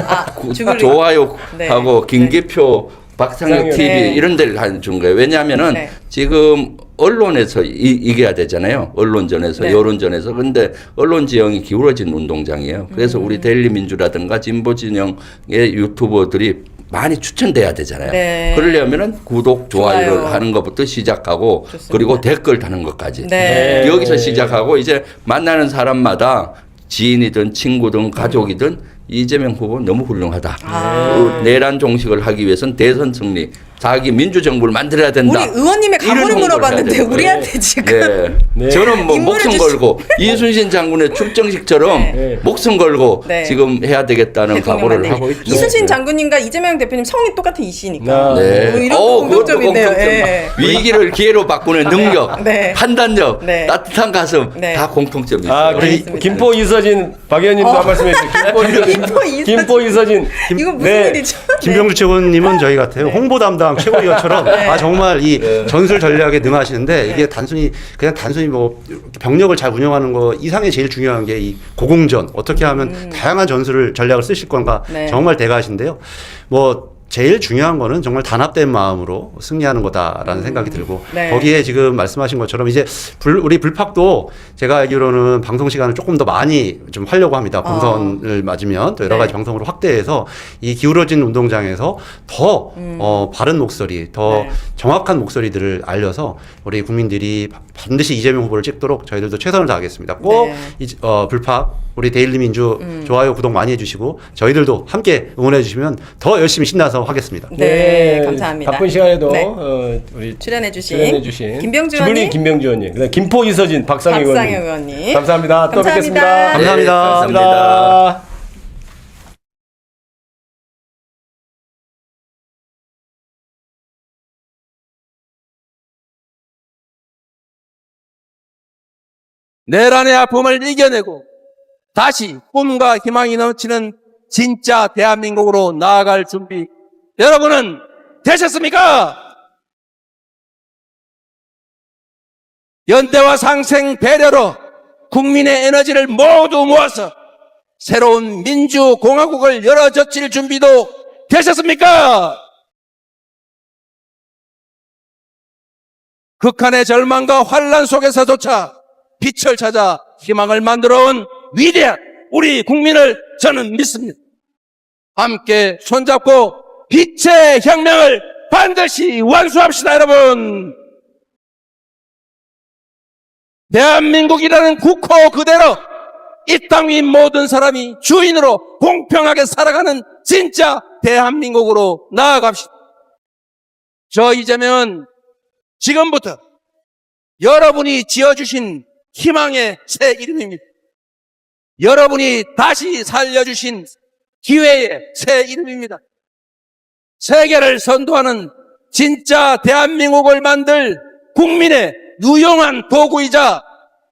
주블리. 좋아요 네. 하고 김계표 박상혁 TV 네. 이런 데를 준 거예요. 왜냐하면은 네. 지금 언론에서 이겨야 되잖아요. 언론전에서 네. 여론전에서. 근데 언론 지형이 기울어진 운동장이에요. 그래서 우리 데일리 민주라든가 진보 진영의 유튜버들이 많이 추천돼야 되잖아요. 네. 그러려면은 구독, 좋아요를 좋아요. 하는 것부터 시작하고 좋습니다. 그리고 댓글 다는 것까지. 네. 여기서 시작하고 이제 만나는 사람마다 지인이든 친구든 가족이든 이재명 후보 너무 훌륭하다. 아. 내란 종식을 하기 위해서는 대선 승리, 자기 민주정부를 만들어야 된다. 우리 의원님의 이런 각오를 홍보를 물어봤는데 해야 되는 우리한테 거예요. 지금 네. 네. 저는 뭐 인물을 목숨 주시- 걸고 이순신 장군의 출정식처럼 네. 목숨 걸고 네. 지금 해야 되겠다는 대통령 각오를 만들기. 하고 있죠. 이순신 네. 장군님과 이재명 대표님 성이 똑같은 이씨니까. 네. 뭐 이런 그것도 공통점이 있네요. 공통점. 예. 위기를 기회로 바꾸는 능력, 네. 판단력, 네. 따뜻한 가슴 네. 다 공통점이 있어요. 우리 알겠습니다. 김포 이서진 박 의원님도 한 말씀 해주세요. 김포 이서진. 이거 무슨 네. 일이죠? 김병주 최고님은 저희 같아요. 홍보 담당 최고위원처럼 정말 이 전술 전략에 능하시는데 이게 단순히 뭐 병력을 잘 운영하는 거 이상의 제일 중요한 게 이 고공전 어떻게 하면 다양한 전략을 쓰실 건가 네. 정말 대가신데요. 뭐 제일 중요한 거는 정말 단합된 마음으로 승리하는 거다라는 생각이 들고 네. 거기에 지금 말씀하신 것처럼 이제 우리 불팍도 제가 알기로는 방송 시간을 조금 더 많이 좀 하려고 합니다. 본선을 맞으면 또 여러 가지 네. 방송으로 확대해서 이 기울어진 운동장에서 더 바른 목소리, 더 네. 정확한 목소리들을 알려서 우리 국민들이 반드시 이재명 후보를 찍도록 저희들도 최선을 다하겠습니다. 꼭 네. 불팍 우리 데일리 민주 좋아요, 구독 많이 해주시고 저희들도 함께 응원해 주시면 더 열심히 신나서 하겠습니다. 네, 감사합니다. 바쁜 시간에도 네. 우리 출연해주신 김병주 주블리 의원님, 김병주 의원님, 그다음 김포 이서진 박상희 박상희 의원님. 의원님. 감사합니다. 또 감사합니다. 뵙겠습니다. 감사합니다. 감사합니다. 내란의 아픔을 이겨내고 다시 꿈과 희망이 넘치는 진짜 대한민국으로 나아갈 준비 여러분은 되셨습니까? 연대와 상생 배려로 국민의 에너지를 모두 모아서 새로운 민주공화국을 열어젖힐 준비도 되셨습니까? 극한의 절망과 환란 속에서조차 빛을 찾아 희망을 만들어온 위대한 우리 국민을 저는 믿습니다. 함께 손잡고 빛의 혁명을 반드시 완수합시다, 여러분. 대한민국이라는 국호 그대로 이 땅 위 모든 사람이 주인으로 공평하게 살아가는 진짜 대한민국으로 나아갑시다. 저 이재명은 지금부터 여러분이 지어주신 희망의 새 이름입니다. 여러분이 다시 살려주신 기회의 새 이름입니다. 세계를 선도하는 진짜 대한민국을 만들 국민의 유용한 도구이자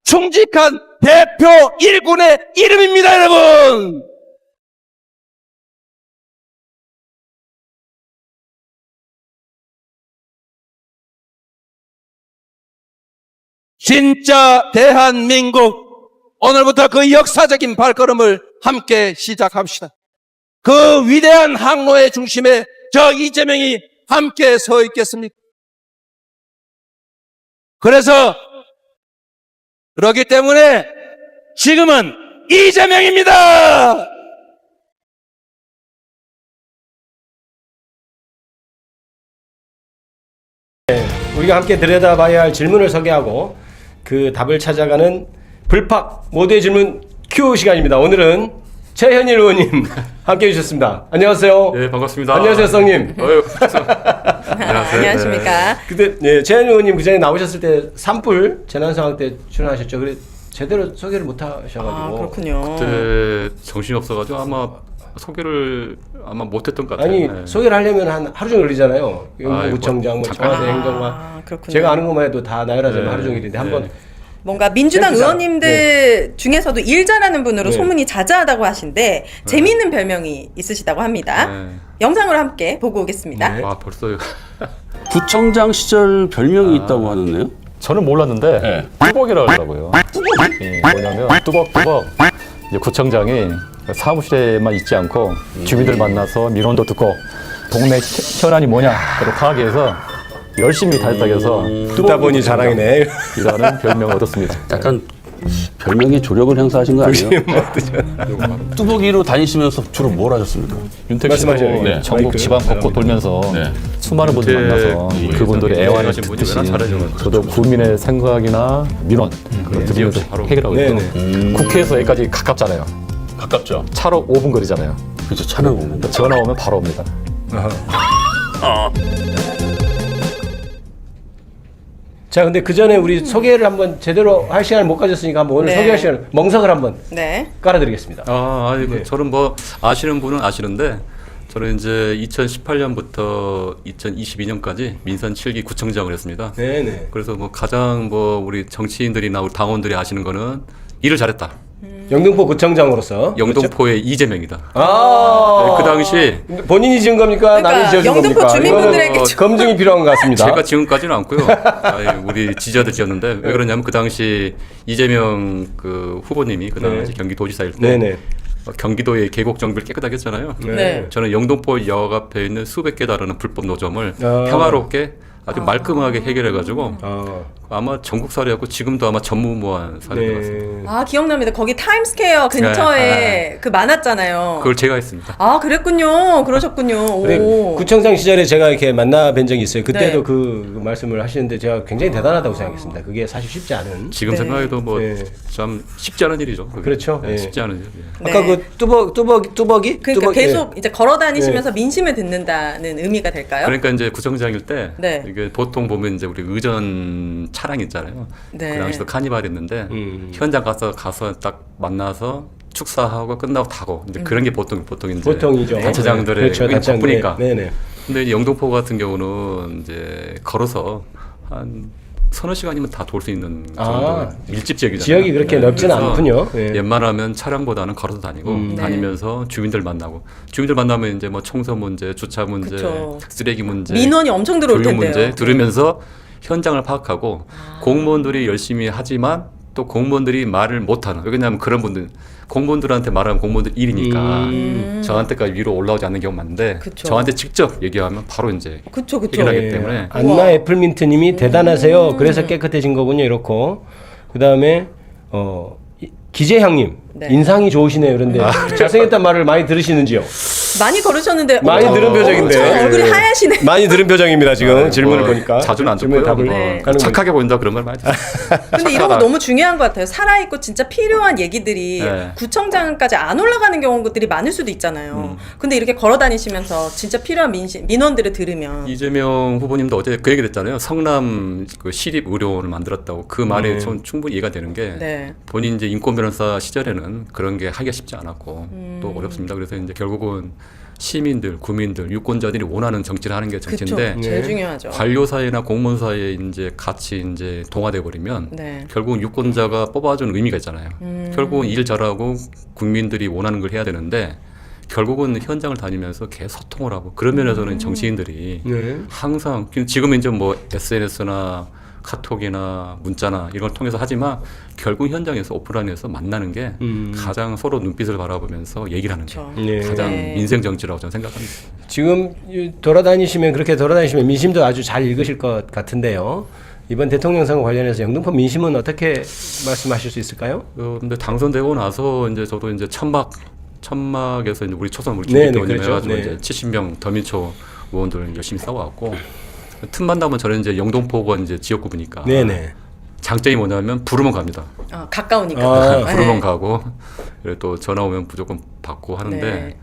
충직한 대표 일군의 이름입니다, 여러분! 진짜 대한민국, 오늘부터 그 역사적인 발걸음을 함께 시작합시다. 그 위대한 항로의 중심에 저 이재명이 함께 서 있겠습니까? 그렇기 때문에 지금은 이재명입니다! 우리가 함께 들여다봐야 할 질문을 소개하고 그 답을 찾아가는 불팍 모두의 질문 Q 시간입니다. 오늘은 최현일 의원님 함께 해주셨습니다. 안녕하세요. 네, 반갑습니다. 안녕하세요, 성님. 안녕하세요. 안녕하십니까. 근데 네, 최현일 의원님 그 전에 나오셨을 때 산불 재난 상황 때 출연하셨죠. 그래 제대로 소개를 못 하셔가지고. 아, 그렇군요. 그때 정신이 없어가지고 아마 소개를 아마 못했던 것 같아요. 아니 네. 소개를 하려면 한 하루 종일 걸리잖아요. 아이고, 구청장, 뭐 잠깐. 청와대 행정관. 아, 그렇군요. 제가 아는 것만 해도 다 나열하자면 네. 하루 종일인데 한번 뭔가 민주당 멘트장. 의원님들 중에서도 일 잘하는 분으로 네. 소문이 자자하다고 하신데 재미있는 별명이 있으시다고 합니다. 네. 영상으로 함께 보고 오겠습니다. 네. 와 벌써 구청장 시절 별명이 있다고 하는데요? 저는 몰랐는데 뚜벅이라고 하더라고요. 뭐냐면 뚜벅뚜벅 이제 구청장이 사무실에만 있지 않고 주민들 만나서 민원도 듣고 동네 현안이 뭐냐 그걸 파악해서 열심히 다녔다고 해서 듣다 보니 자랑이네. 이라는 별명을 얻었습니다. 약간 별명에 조력을 행사하신 거 아니에요? 뚜벅이로 다니시면서 주로 뭘 하셨습니까? 윤택 씨도 말씀하셔요. 네. 전국 마이크. 지방 곳곳 돌면서 수많은 분들 만나서 그분들의 애환을 듣듯이 저도 국민의 생각이나 민원 그걸 들으면서 해결하고 있고 국회에서 여기까지 가깝잖아요. 가깝죠. 차로 5분 거리잖아요. 그렇죠. 차는 오는데. 전화 오면 바로 옵니다. 자, 근데 그 전에 우리 소개를 한번 제대로 할 시간을 못 가졌으니까 한번 오늘 네. 소개할 시간을 멍석을 한번 네. 깔아드리겠습니다. 아이고 네. 저는 뭐 아시는 분은 아시는데 저는 이제 2018년부터 2022년까지 민선 7기 구청장을 했습니다. 네네. 그래서 뭐 가장 뭐 우리 정치인들이나 우리 당원들이 아시는 거는 일을 잘했다. 영등포 구청장으로서 영등포의 이재명이다. 아, 그 당시 본인이 지은 겁니까? 그러니까 남이 지어준 영등포 겁니까? 주민분들에게 이거는 좀- 검증이 필요한 것 같습니다. 제가 지금까지는 않고요. 우리 지지자들 지었는데 왜 그러냐면 그 당시 이재명 그 후보님이 그 당시 네. 경기도지사일 때 네네. 경기도의 계곡 정비를 깨끗하게 했잖아요. 네. 저는 영등포 역 앞에 있는 수백 개 다르는 불법 노점을 아. 평화롭게 아주 말끔하게 해결해가지고 아마 전국 사례였고 지금도 아마 전무후무한 사례인 것 같습니다. 아, 기억납니다. 거기 타임스퀘어 근처에 그 많았잖아요. 그걸 제가 했습니다. 아, 그랬군요. 그러셨군요. 우리 오. 구청장 시절에 제가 이렇게 만나 뵌 적이 있어요. 그때도 네. 그 말씀을 하시는데 제가 굉장히 대단하다고 생각했습니다. 그게 사실 쉽지 않은. 지금 네. 생각해도 뭐 네. 참 쉽지 않은 일이죠. 그게. 그렇죠. 네, 네. 쉽지 않은 일. 예. 아까 네. 그 뚜벅이? 그러니까 뚜벅이? 계속 이제 걸어 다니시면서 민심을 듣는다는 의미가 될까요? 그러니까 이제 구청장일 때 네. 이게 보통 보면 이제 우리 의전 차량 있잖아요. 네. 그 당시도 카니발 했는데 음. 현장 가서 딱 만나서 축사하고 끝나고 타고 이제 그런 게 보통 이제 보통이죠. 단체장들의 그렇죠. 의견이 바쁘니까. 네네. 근데 이제 영등포 같은 경우는 이제 걸어서 한 서너 시간이면 다 돌 수 있는 정도 아, 밀집 지역이잖아요. 지역이 그렇게 넓지는 그래서 않군요. 예. 웬만하면 차량보다는 걸어서 다니고 다니면서 주민들 만나고 주민들 만나면 이제 뭐 청소 문제, 주차 문제, 그쵸. 쓰레기 문제, 민원이 엄청 들어올 교육 텐데요. 문제 들으면서 현장을 파악하고 공무원들이 열심히 하지만 또 공무원들이 말을 못하는 왜냐하면 그런 분들 공무원들한테 말하면 공무원들 일이니까 저한테까지 위로 올라오지 않는 경우가 많은데 그쵸. 저한테 직접 얘기하면 바로 이제 그쵸, 그쵸. 해결하기 예. 때문에 안나 애플민트님이 대단하세요. 그래서 깨끗해진 거군요. 이렇고 그 다음에 기재향님 네. 인상이 좋으시네요. 그런데 잘생겼단 말을 많이 들으시는지요? 많이 걸으셨는데 많이 들은 표정인데. 엄청 얼굴이 하얗시네. 많이 들은 표정입니다. 지금 질문을 뭐 보니까 자주는 안 질문 듣고요. 답을 뭐 네. 하는 착하게 보인다 그런 말 많이 듣어요. 근데 이런 거 너무 중요한 것 같아요. 살아있고 진짜 필요한 얘기들이 네. 구청장까지 안 올라가는 경우들이 많을 수도 있잖아요. 근데 이렇게 걸어 다니시면서 진짜 필요한 민원들을 들으면 이재명 후보님도 어제 그 얘기를 했잖아요. 성남 그 시립 의료원을 만들었다고 그 말에 네. 전 충분히 이해가 되는 게 네. 본인 이제 인권 변호사 시절에는 그런 게 하기가 쉽지 않았고 또 어렵습니다. 그래서 이제 결국은 시민들, 국민들, 유권자들이 원하는 정치를 하는 게 그쵸. 정치인데 제일 중요하죠. 관료 사회나 공무원 사회에 이제 같이 이제 동화돼 버리면 네. 결국은 유권자가 뽑아주는 의미가 있잖아요. 결국은 일 잘하고 국민들이 원하는 걸 해야 되는데 결국은 현장을 다니면서 계속 소통을 하고 그런 면에서는 정치인들이 네. 항상 지금은 이제 뭐 SNS나 카톡이나 문자나 이런 걸 통해서 하지만 결국 현장에서 오프라인에서 만나는 게 가장 서로 눈빛을 바라보면서 얘기를 하는 게 그렇죠. 네. 가장 네. 민생 정치라고 저는 생각합니다. 지금 그렇게 돌아다니시면 민심도 아주 잘 읽으실 것 같은데요. 이번 대통령 선거 관련해서 영등포 민심은 어떻게 말씀하실 수 있을까요? 근데 당선되고 나서 이제 저도 이제 천막에서 이제 우리 초선 우리 네, 네, 중립대원님 그렇죠. 해가지고 네. 이제 70명 더민초 의원들 열심히 싸워왔고 틈만 나면 저는 이제 영등포가 이제 지역구니까 네네. 장점이 뭐냐면 부르면 갑니다. 가까우니까. 아, 부르면 네. 가고 그리고 또 전화 오면 무조건 받고 하는데 네.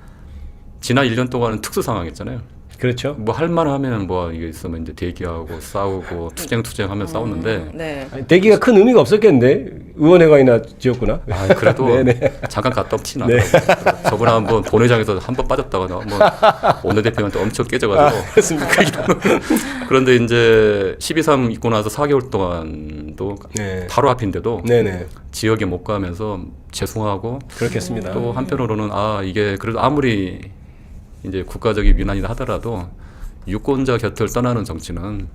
지난 1년 동안은 특수 상황이었잖아요. 그렇죠. 뭐 할 만하면 뭐 이게 있으면 이제 대기하고 싸우고 투쟁하면 싸웠는데 네. 아니, 대기가 큰 의미가 없었겠는데 의원회관이나 지었구나. 아 그래도 네네. 잠깐 갔다 오면 나더라고요. 저번에 한번 본회장에서 한 번 빠졌다가 뭐 원내대표한테 엄청 깨져가지고 그렇습니까? 그런데 이제 12.3 있고 나서 4개월 동안도 네. 바로 앞인데도 네네. 지역에 못 가면서 죄송하고 그렇겠습니다. 또 한편으로는 이게 그래도 아무리 이제 국가적인 위난이라 하더라도 유권자 곁을 떠나는 정치는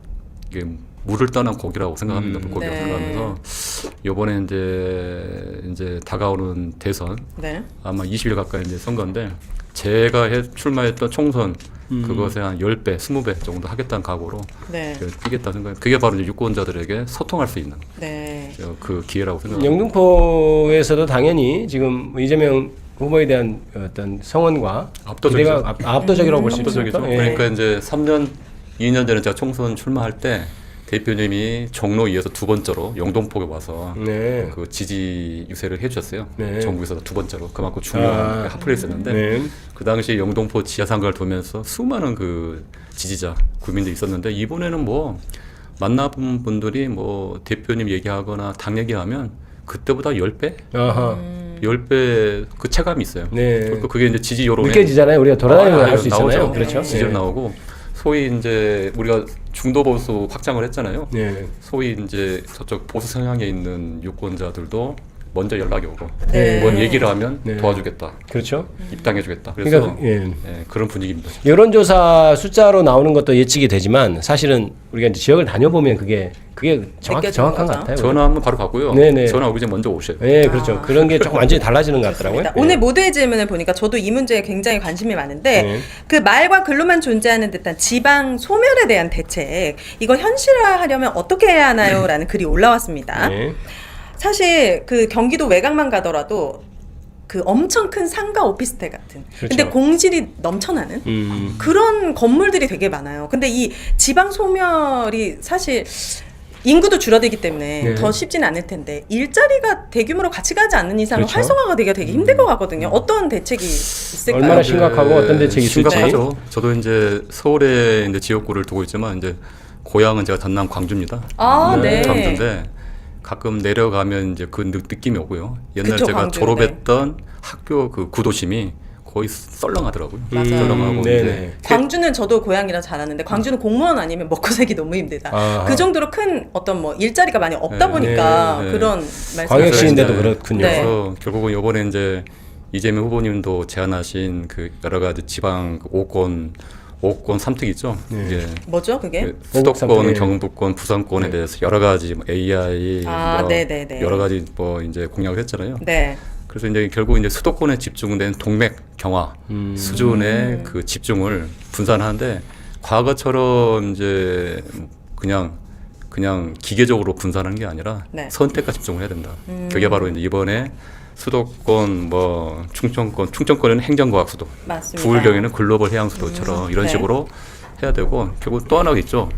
이게 물을 떠난 고기라고 생각합니다. 물고기라고 네. 생각하면서 이번에 이제 다가오는 대선 네. 아마 20일 가까이 이제 선거인데 제가 출마했던 총선 그것에 한 10배, 20배 정도 하겠다는 각오로 네. 뛰겠다는 생각. 그게 바로 이제 유권자들에게 소통할 수 있는 네. 그 기회라고 생각합니다. 영등포에서도 당연히 지금 이재명 후보에 대한 어떤 성원과 압도적이죠. 기대가 압도적이라고 볼 수 압도적이죠. 있습니까? 예. 그러니까 이제 2년 전에 제가 총선 출마할 때 대표님이 종로 2에서 두 번째로 영등포에 와서 네. 그 지지 유세를 해주셨어요. 네. 정부에서 두 번째로 그만큼 중요한 핫플레이스였는데 네. 그 당시 영등포 지하상가를 두면서 수많은 그 지지자 국민들이 있었는데 이번에는 뭐 만나본 분들이 뭐 대표님 얘기하거나 당 얘기하면 그때보다 10배? 아하. 10배 그 체감이 있어요. 네. 그게 이제 지지 여론에 느껴지잖아요. 우리가 돌아다니면서 알 수 나오죠. 있잖아요. 그렇죠. 지지로 네. 나오고 소위 이제 우리가 중도 보수 확장을 했잖아요. 네. 소위 이제 저쪽 보수 성향에 있는 유권자들도 먼저 연락이 오고 네. 뭔 얘기를 하면 네. 도와주겠다, 그렇죠. 입당해주겠다. 그래서 그러니까 그런 분위기입니다. 여론조사 숫자로 나오는 것도 예측이 되지만 사실은 우리가 이제 지역을 다녀보면 그게 느껴지는 정확한 것 거죠. 같아요. 전화하면 바로 받고요. 네네. 전화 오기 전에 먼저 오셔요. 네, 그렇죠. 그런 게 조금 완전히 달라지는 것 같더라고요. 그렇습니다. 오늘 모두의 질문을 보니까 저도 이 문제에 굉장히 관심이 많은데 네. 그 말과 글로만 존재하는 듯한 지방 소멸에 대한 대책 이거 현실화하려면 어떻게 해야 하나요? 라는 글이 올라왔습니다. 네. 사실 그 경기도 외곽만 가더라도 그 엄청 큰 상가 오피스텔 같은 그렇죠. 근데 공질이 넘쳐나는 그런 건물들이 되게 많아요. 근데 이 지방 소멸이 사실 인구도 줄어들기 때문에 네. 더 쉽지는 않을 텐데 일자리가 대규모로 같이 가지 않는 이상 그렇죠. 활성화가 되게 힘들 것 같거든요. 어떤 대책이 있을까요? 얼마나 심각하고 어떤 대책이 있을지. 심각하죠. 저도 이제 서울에 이제 지역구를 두고 있지만 이제 고향은 제가 전남 광주입니다. 아, 네. 광주인데 가끔 내려가면 이제 그 느낌이 오고요. 옛날 그쵸, 제가 광주, 졸업했던 학교 그 구도심이 거의 썰렁하더라고요. 맞아요. 썰렁하고 네네. 이제 광주는 저도 고향이라 잘 아는데 광주는 공무원 아니면 먹고 살기 너무 힘들다. 아하. 그 정도로 큰 어떤 뭐 일자리가 많이 없다 네, 보니까 네, 네. 그런 말씀. 광역시인데도 이제 그렇군요. 네. 그래서 결국은 이번에 이제 이재명 후보님도 제안하신 그 여러 가지 지방 그 5권 3특 있죠. 이제 뭐죠 그게? 그 수도권, 네. 경북권, 부산권에 대해서 여러 가지 뭐 AI 아, 뭐 네네네. 여러 가지 뭐 이제 공약을 했잖아요. 네. 그래서 이제 결국 이제 수도권에 집중된 동맥 경화 수준의 그 집중을 분산하는데 과거처럼 이제 그냥 기계적으로 분산하는 게 아니라 네. 선택과 집중을 해야 된다. 그게 바로 이제 이번에 수도권 뭐 충청권에는 행정과학 수도, 맞습니다. 부울경에는 글로벌 해양 수도처럼 이런 네. 식으로 해야 되고 결국 또 하나 있죠.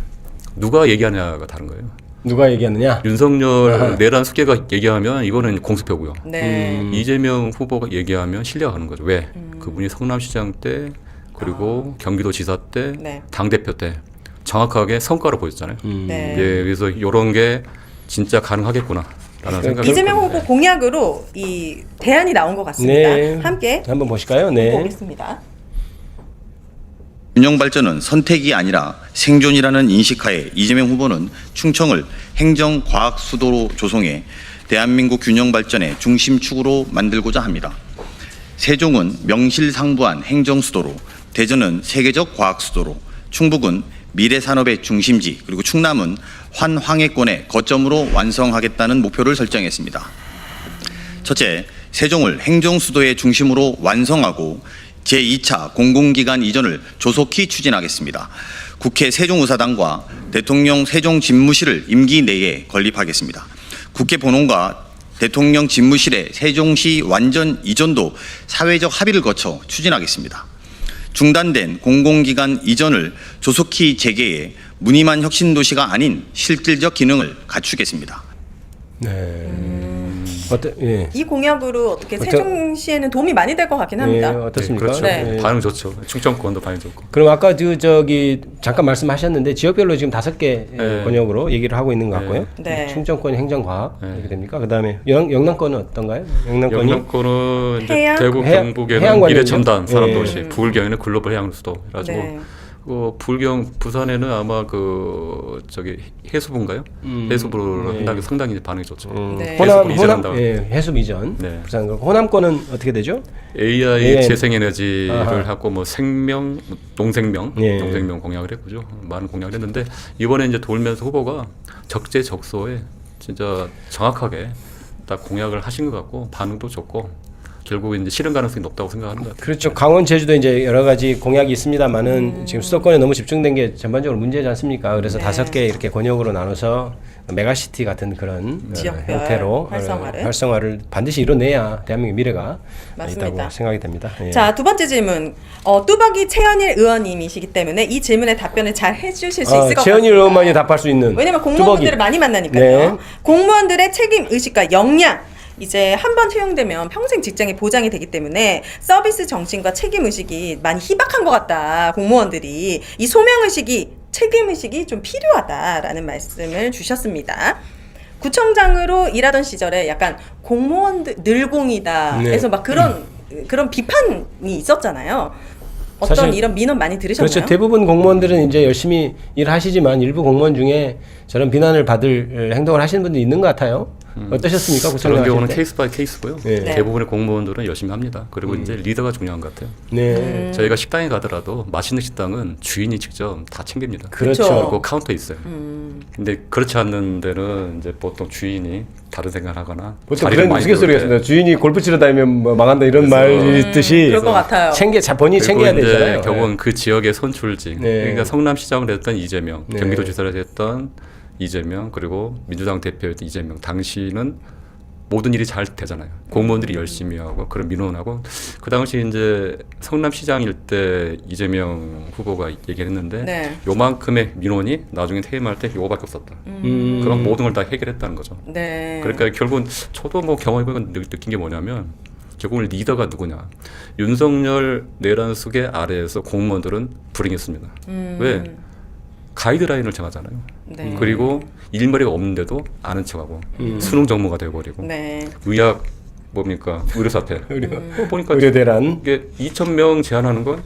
누가 얘기하냐가 다른 거예요. 누가 얘기하느냐? 윤석열 내란 숙계가 얘기하면 이거는 공수표고요. 네. 이재명 후보가 얘기하면 신뢰하는 거죠. 왜? 그분이 성남시장 때 그리고 경기도지사 때 네. 당대표 때 정확하게 성과를 보였잖아요. 네. 예, 그래서 이런 게 진짜 가능하겠구나라는 생각이 이재명 들거든요. 후보 공약으로 이 대안이 나온 것 같습니다. 네. 함께 한번 보실까요? 네. 보겠습니다. 균형 발전은 선택이 아니라 생존이라는 인식하에 이재명 후보는 충청을 행정과학 수도로 조성해 대한민국 균형 발전의 중심축으로 만들고자 합니다. 세종은 명실상부한 행정 수도로, 대전은 세계적 과학 수도로, 충북은 미래 산업의 중심지, 그리고 충남은 환황해권의 거점으로 완성하겠다는 목표를 설정했습니다. 첫째, 세종을 행정 수도의 중심으로 완성하고 제2차 공공기관 이전을 조속히 추진하겠습니다. 국회 세종의사당과 대통령 세종집무실을 임기 내에 건립하겠습니다. 국회 본원과 대통령 집무실의 세종시 완전 이전도 사회적 합의를 거쳐 추진하겠습니다. 중단된 공공기관 이전을 조속히 재개해 무늬만 혁신도시가 아닌 실질적 기능을 갖추겠습니다. 예. 이 공약으로 어떻게 세종시에는 도움이 많이 될 것 같긴 합니다. 예, 어떻습니까? 그렇죠. 네. 반응 좋죠. 충청권도 반응 좋고. 그럼 아까 저기 잠깐 말씀하셨는데 지역별로 지금 5개 네. 권역으로 얘기를 하고 있는 것 같고요. 네. 충청권 행정과학 네. 이렇게 됩니까? 그다음에 영남권은 어떤가요? 영남권이 영남권은 이제 해양? 대구 해양- 경북에는 해양관이죠? 미래첨단 산업도시, 예. 부울경에는 글로벌 해양 수도 그래가지고 네. 부울경 부산에는 아마 그 저기 해수부인가요? 해수부를 네. 한다고 상당히 반응이 좋죠. 네. 해수부 이전한다고. 해수부 이전. 네. 부산 그렇고 호남권은 어떻게 되죠? AI 예. 재생에너지를 아하. 하고 뭐 생명, 농생명 공약을 했고요. 많은 공약을 했는데 이번에 이제 돌면서 후보가 적재적소에 진짜 정확하게 딱 공약을 하신 것 같고 반응도 좋고 결국 이제 실현 가능성이 높다고 생각하는 것 같아요. 그렇죠. 강원, 제주도 이제 여러 가지 공약이 있습니다만은 지금 수도권에 너무 집중된 게 전반적으로 문제지 않습니까? 그래서 5개 이렇게 권역으로 나눠서 메가시티 같은 그런 지역별 형태로 활성화를 반드시 이뤄내야 대한민국 미래가 맞습니다. 있다고 생각이 됩니다. 예. 자, 두 번째 질문. 뚜벅이 최현일 의원님이시기 때문에 이 질문에 답변을 잘 해주실 수 있을 것 같습니다. 최현일 의원만이 답할 수 있는. 왜냐면 공무원분들을 뚜벅이. 많이 만나니까요. 네. 공무원들의 책임 의식과 역량 이제 한 번 채용되면 평생 직장이 보장이 되기 때문에 서비스 정신과 책임 의식이 많이 희박한 것 같다. 공무원들이 이 소명 의식이 책임 의식이 좀 필요하다라는 말씀을 주셨습니다. 구청장으로 일하던 시절에 약간 공무원들 늘공이다 네. 해서 막 그런 비판이 있었잖아요. 어떤 사실 이런 민원 많이 들으셨나요? 그렇죠. 대부분 공무원들은 이제 열심히 일하시지만 일부 공무원 중에 저런 비난을 받을 행동을 하시는 분들이 있는 것 같아요. 어떠셨습니까? 구청장 그런 경우는 하실 때? 케이스 바이 케이스고요. 네. 대부분의 공무원들은 열심히 합니다. 그리고 이제 리더가 중요한 것 같아요. 네. 저희가 식당에 가더라도 맛있는 식당은 주인이 직접 다 챙깁니다. 그렇죠. 그리고 카운터에 있어요. 근데 그렇지 않는 데는 이제 보통 주인이 다른 생각을 하거나 보통 자리를 그런 많이 우스갯소리가 비울 때 있습니다. 주인이 골프 치러 다니면 뭐 망한다 이런 말이 있듯이 그럴 것 같아요. 본인이 그리고 챙겨야 이제 되잖아요. 결국은 그 지역의 선출직, 네. 그러니까 성남시장을 했던 이재명, 네. 경기도지사를 했던 이재명, 그리고 민주당 대표였던 이재명. 당시는 모든 일이 잘 되잖아요. 공무원들이 열심히 하고 그런 민원하고 그 당시 이제 성남시장일 때 이재명 후보가 얘기를 했는데 네. 요만큼의 민원이 나중에 퇴임할 때 요거밖에 없었다. 그런 모든 걸 다 해결했다는 거죠. 네. 그러니까 결국은 저도 뭐 경험해보고 느낀 게 뭐냐면 결국은 리더가 누구냐. 윤석열 내란숙의 아래에서 공무원들은 불행했습니다. 왜? 가이드라인을 정하잖아요. 네. 그리고 일머리가 없는데도 아는 척하고 수능 정모가 되어버리고 네. 의학 뭡니까 의료사태 보니까 의료대란. 이게 2,000명 제한하는 건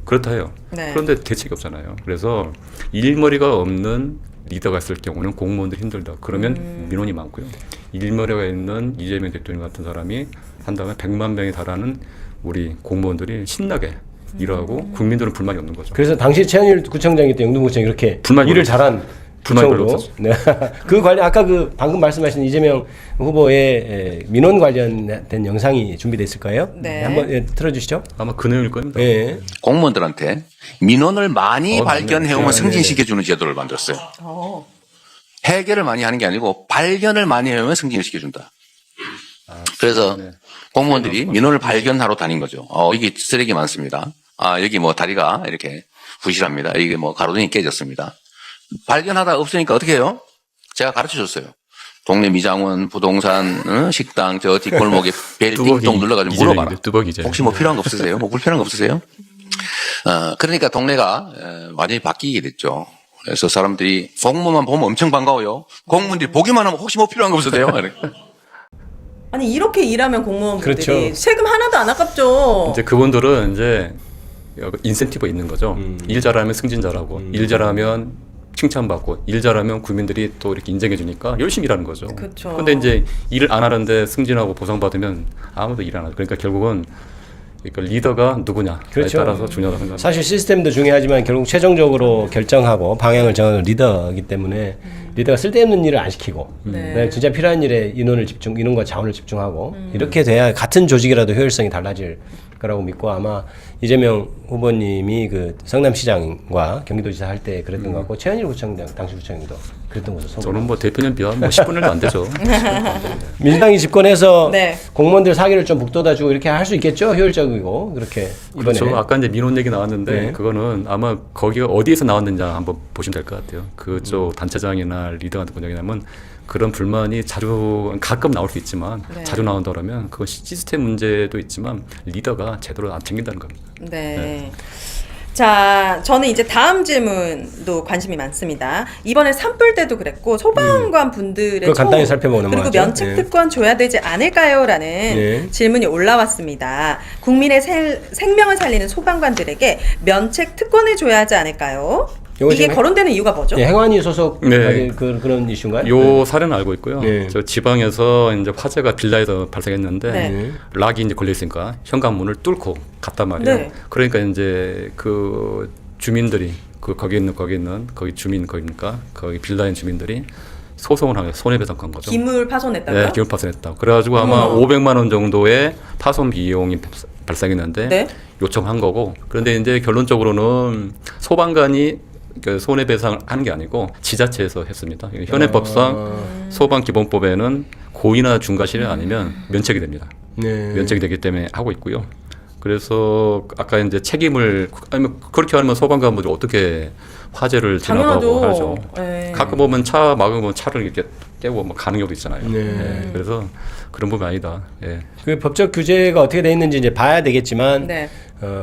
그렇다 해요. 네. 그런데 대책이 없잖아요. 그래서 일머리가 없는 리더가 있을 경우는 공무원들이 힘들다. 그러면 민원이 많고요. 일머리가 있는 이재명 대통령 같은 사람이 한다면 100만 명에 달하는 우리 공무원들이 신나게 일하고 국민들은 불만이 없는 거죠. 그래서 당시 최한일 구청장이 때 영등구청이 이렇게 불만이 일을 별로 잘한 불만이 별로 구청으로. 없었죠. 네. 그 관련 아까 그 방금 말씀하신 이재명 후보의 민원 관련된 영상이 준비돼 있을까요? 네. 한번 틀어주시죠. 아마 그 내용일 겁니다. 네. 공무원들한테 민원을 많이 발견해오면 맞네요. 승진시켜주는 제도를 만들었어요. 해결을 많이 하는 게 아니고 발견을 많이 해오면 승진을 시켜준다. 그래서 공무원들이 민원을 발견하러 다닌 거죠. 여기 쓰레기 많습니다. 여기 뭐 다리가 이렇게 부실합니다. 여기 뭐 가로등이 깨졌습니다. 발견하다 없으니까 어떻게 해요? 제가 가르쳐 줬어요. 동네 미장원, 부동산, 식당, 저 뒷골목에 벨 띵동 눌러가지고 물어봐라. 뚜벅이죠. 혹시 뭐 필요한 거 없으세요? 뭐 불편한 거 없으세요? 그러니까 동네가 완전히 바뀌게 됐죠. 그래서 사람들이 공무만 보면 엄청 반가워요. 공무원들이 보기만 하면 혹시 뭐 필요한 거 없으세요? 아니 이렇게 일하면 공무원분들이 그렇죠. 세금 하나도 안 아깝죠. 이제 그분들은 이제 인센티브가 있는 거죠. 일 잘하면 승진 잘하고, 일 잘하면 칭찬받고, 일 잘하면 국민들이 또 이렇게 인정해 주니까 열심히 일하는 거죠. 그렇죠. 근데 이제 일을 안 하는데 승진하고 보상받으면 아무도 일 안 하죠. 그러니까 결국은 그러니까 리더가 누구냐에 그렇죠. 따라서 중요하다고 생각합니다. 사실 시스템도 중요하지만 결국 최종적으로 결정하고 방향을 정하는 리더이기 때문에 리더가 쓸데없는 일을 안 시키고 네. 진짜 필요한 일에 인원과 자원을 집중하고 이렇게 돼야 같은 조직이라도 효율성이 달라질 거라고 믿고 아마 이재명 후보님이 그 성남시장과 경기도지사 할 때 그랬던 것 같고 최한일 구청장 당시 구청장도 그랬던 것으로 소문이 저는 뭐 대표님 비하면 뭐 10분의 1도 안 되죠. 민주당이 집권해서 네. 공무원들 사기를 좀 북돋아주고 이렇게 할 수 있겠죠. 효율적이고 그렇게 이번에 그렇죠. 아까 이제 민원 얘기 나왔는데 네. 그거는 아마 거기가 어디에서 나왔는지 한번 보시면 될 것 같아요. 그쪽 단체장이나 리더가 누구냐면 그런 불만이 가끔 나올 수 있지만 네. 자주 나온다 그러면 그건 시스템 문제도 있지만 리더가 제대로 안 챙긴다는 겁니다. 네. 자, 저는 이제 다음 질문도 관심이 많습니다. 이번에 산불 때도 그랬고 소방관 분들의 그거 간단히 처우, 살펴보고 그리고 넘어가죠. 면책 네. 특권 줘야 되지 않을까요?라는 네. 질문이 올라왔습니다. 국민의 생명을 살리는 소방관들에게 면책 특권을 줘야 하지 않을까요? 요거 이게 지금 거론되는 이유가 뭐죠? 예, 행안위 소속 네. 그런 이슈인가요? 요 사례는 알고 있고요. 네. 저 지방에서 이제 화재가 빌라에서 발생했는데 네. 락이 이제 걸려 있으니까 현관문을 뚫고 갔단 말이에요. 네. 그러니까 이제 그 주민들이 거기 있는 거기 주민 거기니까 거기 빌라인 주민들이 소송을 하게 손해배상 건 거죠. 기물 파손했다고요? 네, 기물 파손했다. 그래가지고 아마 500만 원 정도의 파손 비용이 발생했는데 네. 요청한 거고. 그런데 이제 결론적으로는 소방관이 그 손해배상을 하는 게 아니고 지자체에서 했습니다. 현행법상 소방기본법에는 고의나 중과실이 아니면 면책이 됩니다. 네. 면책이 되기 때문에 하고 있고요. 그래서 아까 이제 책임을 아니면 그렇게 하면 소방관분들이 어떻게 화재를 진압하고 당연하죠. 하죠. 네. 가끔 보면 차 막으면 차를 이렇게 깨고 막 가는 경우도 있잖아요. 네. 예, 그래서 그런 부분이 아니다. 예. 그 법적 규제가 어떻게 돼 있는지 이제 봐야 되겠지만 네.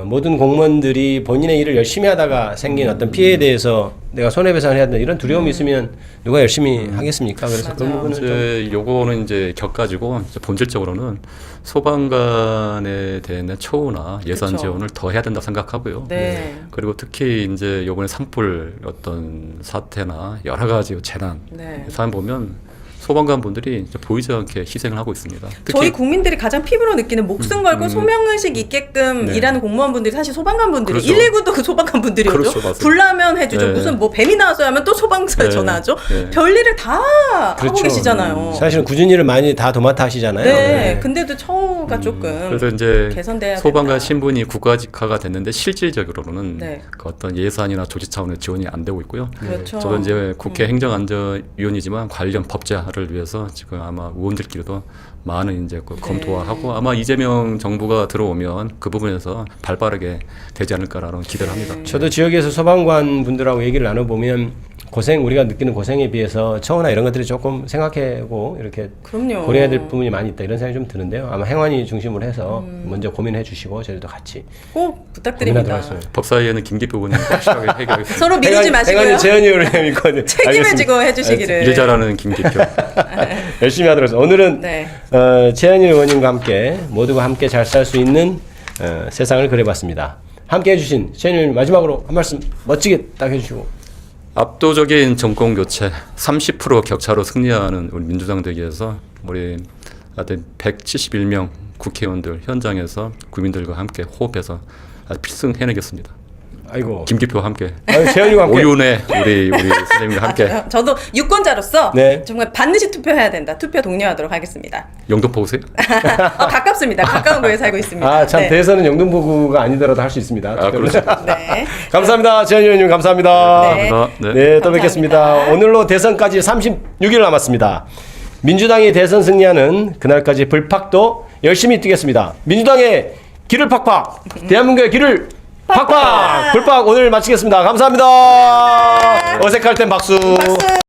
모든 공무원들이 본인의 일을 열심히 하다가 생긴 어떤 피해에 대해서 내가 손해배상을 해야 된다 이런 두려움이 있으면 누가 열심히 하겠습니까? 그래서 그 부분은 좀 이제 요거는 이제 격가지고 이제 본질적으로는 소방관에 대한 처우나 예산 그쵸. 지원을 더 해야 된다 생각하고요. 네. 그리고 특히 이제 요번에 산불 어떤 사태나 여러 가지 재난 네. 사안 보면 소방관 분들이 이제 보이지 않게 희생을 하고 있습니다. 저희 국민들이 가장 피부로 느끼는 목숨 걸고 소명의식 있게끔 네. 일하는 공무원분들이 사실 소방관분들이 그렇죠. 119도 그 소방관분들이 오죠. 그렇죠, 맞습니다. 불나면 해주죠. 네. 무슨 뭐 뱀이 나왔어야 하면 또 소방서에 네. 전화하죠. 네. 별일을 다 하고 그렇죠. 계시잖아요. 사실은 굳은 일을 많이 다 도맡아 하시잖아요. 네, 근데도 처우가 조금 그래서 이제 개선돼야 소방관 된다. 신분이 국가직화가 됐는데 실질적으로는 네. 그 어떤 예산이나 조직 차원의 지원이 안 되고 있고요. 그렇죠. 저도 이제 국회 행정안전위원이지만 관련 법제화를 위해서 지금 아마 의원들끼리도 많은 이제 그 검토와 하고 아마 이재명 정부가 들어오면 그 부분에서 발빠르게 되지 않을까라는 기대를 합니다. 저도 지역에서 소방관 분들하고 얘기를 나눠보면 우리가 느끼는 고생에 비해서 처우나 이런 것들이 조금 생각하고 이렇게 그럼요. 고려해야 될 부분이 많이 있다 이런 생각이 좀 드는데요. 아마 행안위 중심으로 해서 먼저 고민해 주시고 저희도 같이 꼭 부탁드립니다. 고민하도록 하겠습니다. 법사위에는 김기표 의원님 확실하게 해결하겠습니다. 서로 미루지 마시고요. 행안위 재현이 의원님 있거든요. 책임을 지고 해주시기를. 일 잘하는 김기표. 열심히 하도록 하겠습니다. 오늘은 네. 재현이 의원님과 함께 모두가 함께 잘 살 수 있는 세상을 그려봤습니다. 함께 해주신 재현이 의원님 마지막으로 한 말씀 멋지게 딱 해주시고. 압도적인 정권 교체 30% 격차로 승리하는 우리 민주당 대기에서 우리 하여튼 171명 국회의원들 현장에서 국민들과 함께 호흡해서 필승해내겠습니다. 아이고. 김기표와 함께. 재현이와 함께. 오윤회 우리 선생님과 함께. 저도 유권자로서 네. 정말 반드시 투표해야 된다. 투표 독려하도록 하겠습니다. 영등포 오세요? 가깝습니다. 가까운 곳에 살고 있습니다. 아, 참 네. 대선은 영등포구가 아니더라도 할 수 있습니다. 아, 그렇죠. 네. 감사합니다. 재현이 의원님 감사합니다. 네. 감사합니다. 네, 또 감사합니다. 뵙겠습니다. 오늘로 대선까지 36일 남았습니다. 민주당이 대선 승리하는 그날까지 불팍도 열심히 뛰겠습니다. 민주당의 길을 팍팍, 대한민국의 길을 팍팍, 불팍 오늘 마치겠습니다. 감사합니다. 어색할 땐 박수. 박수.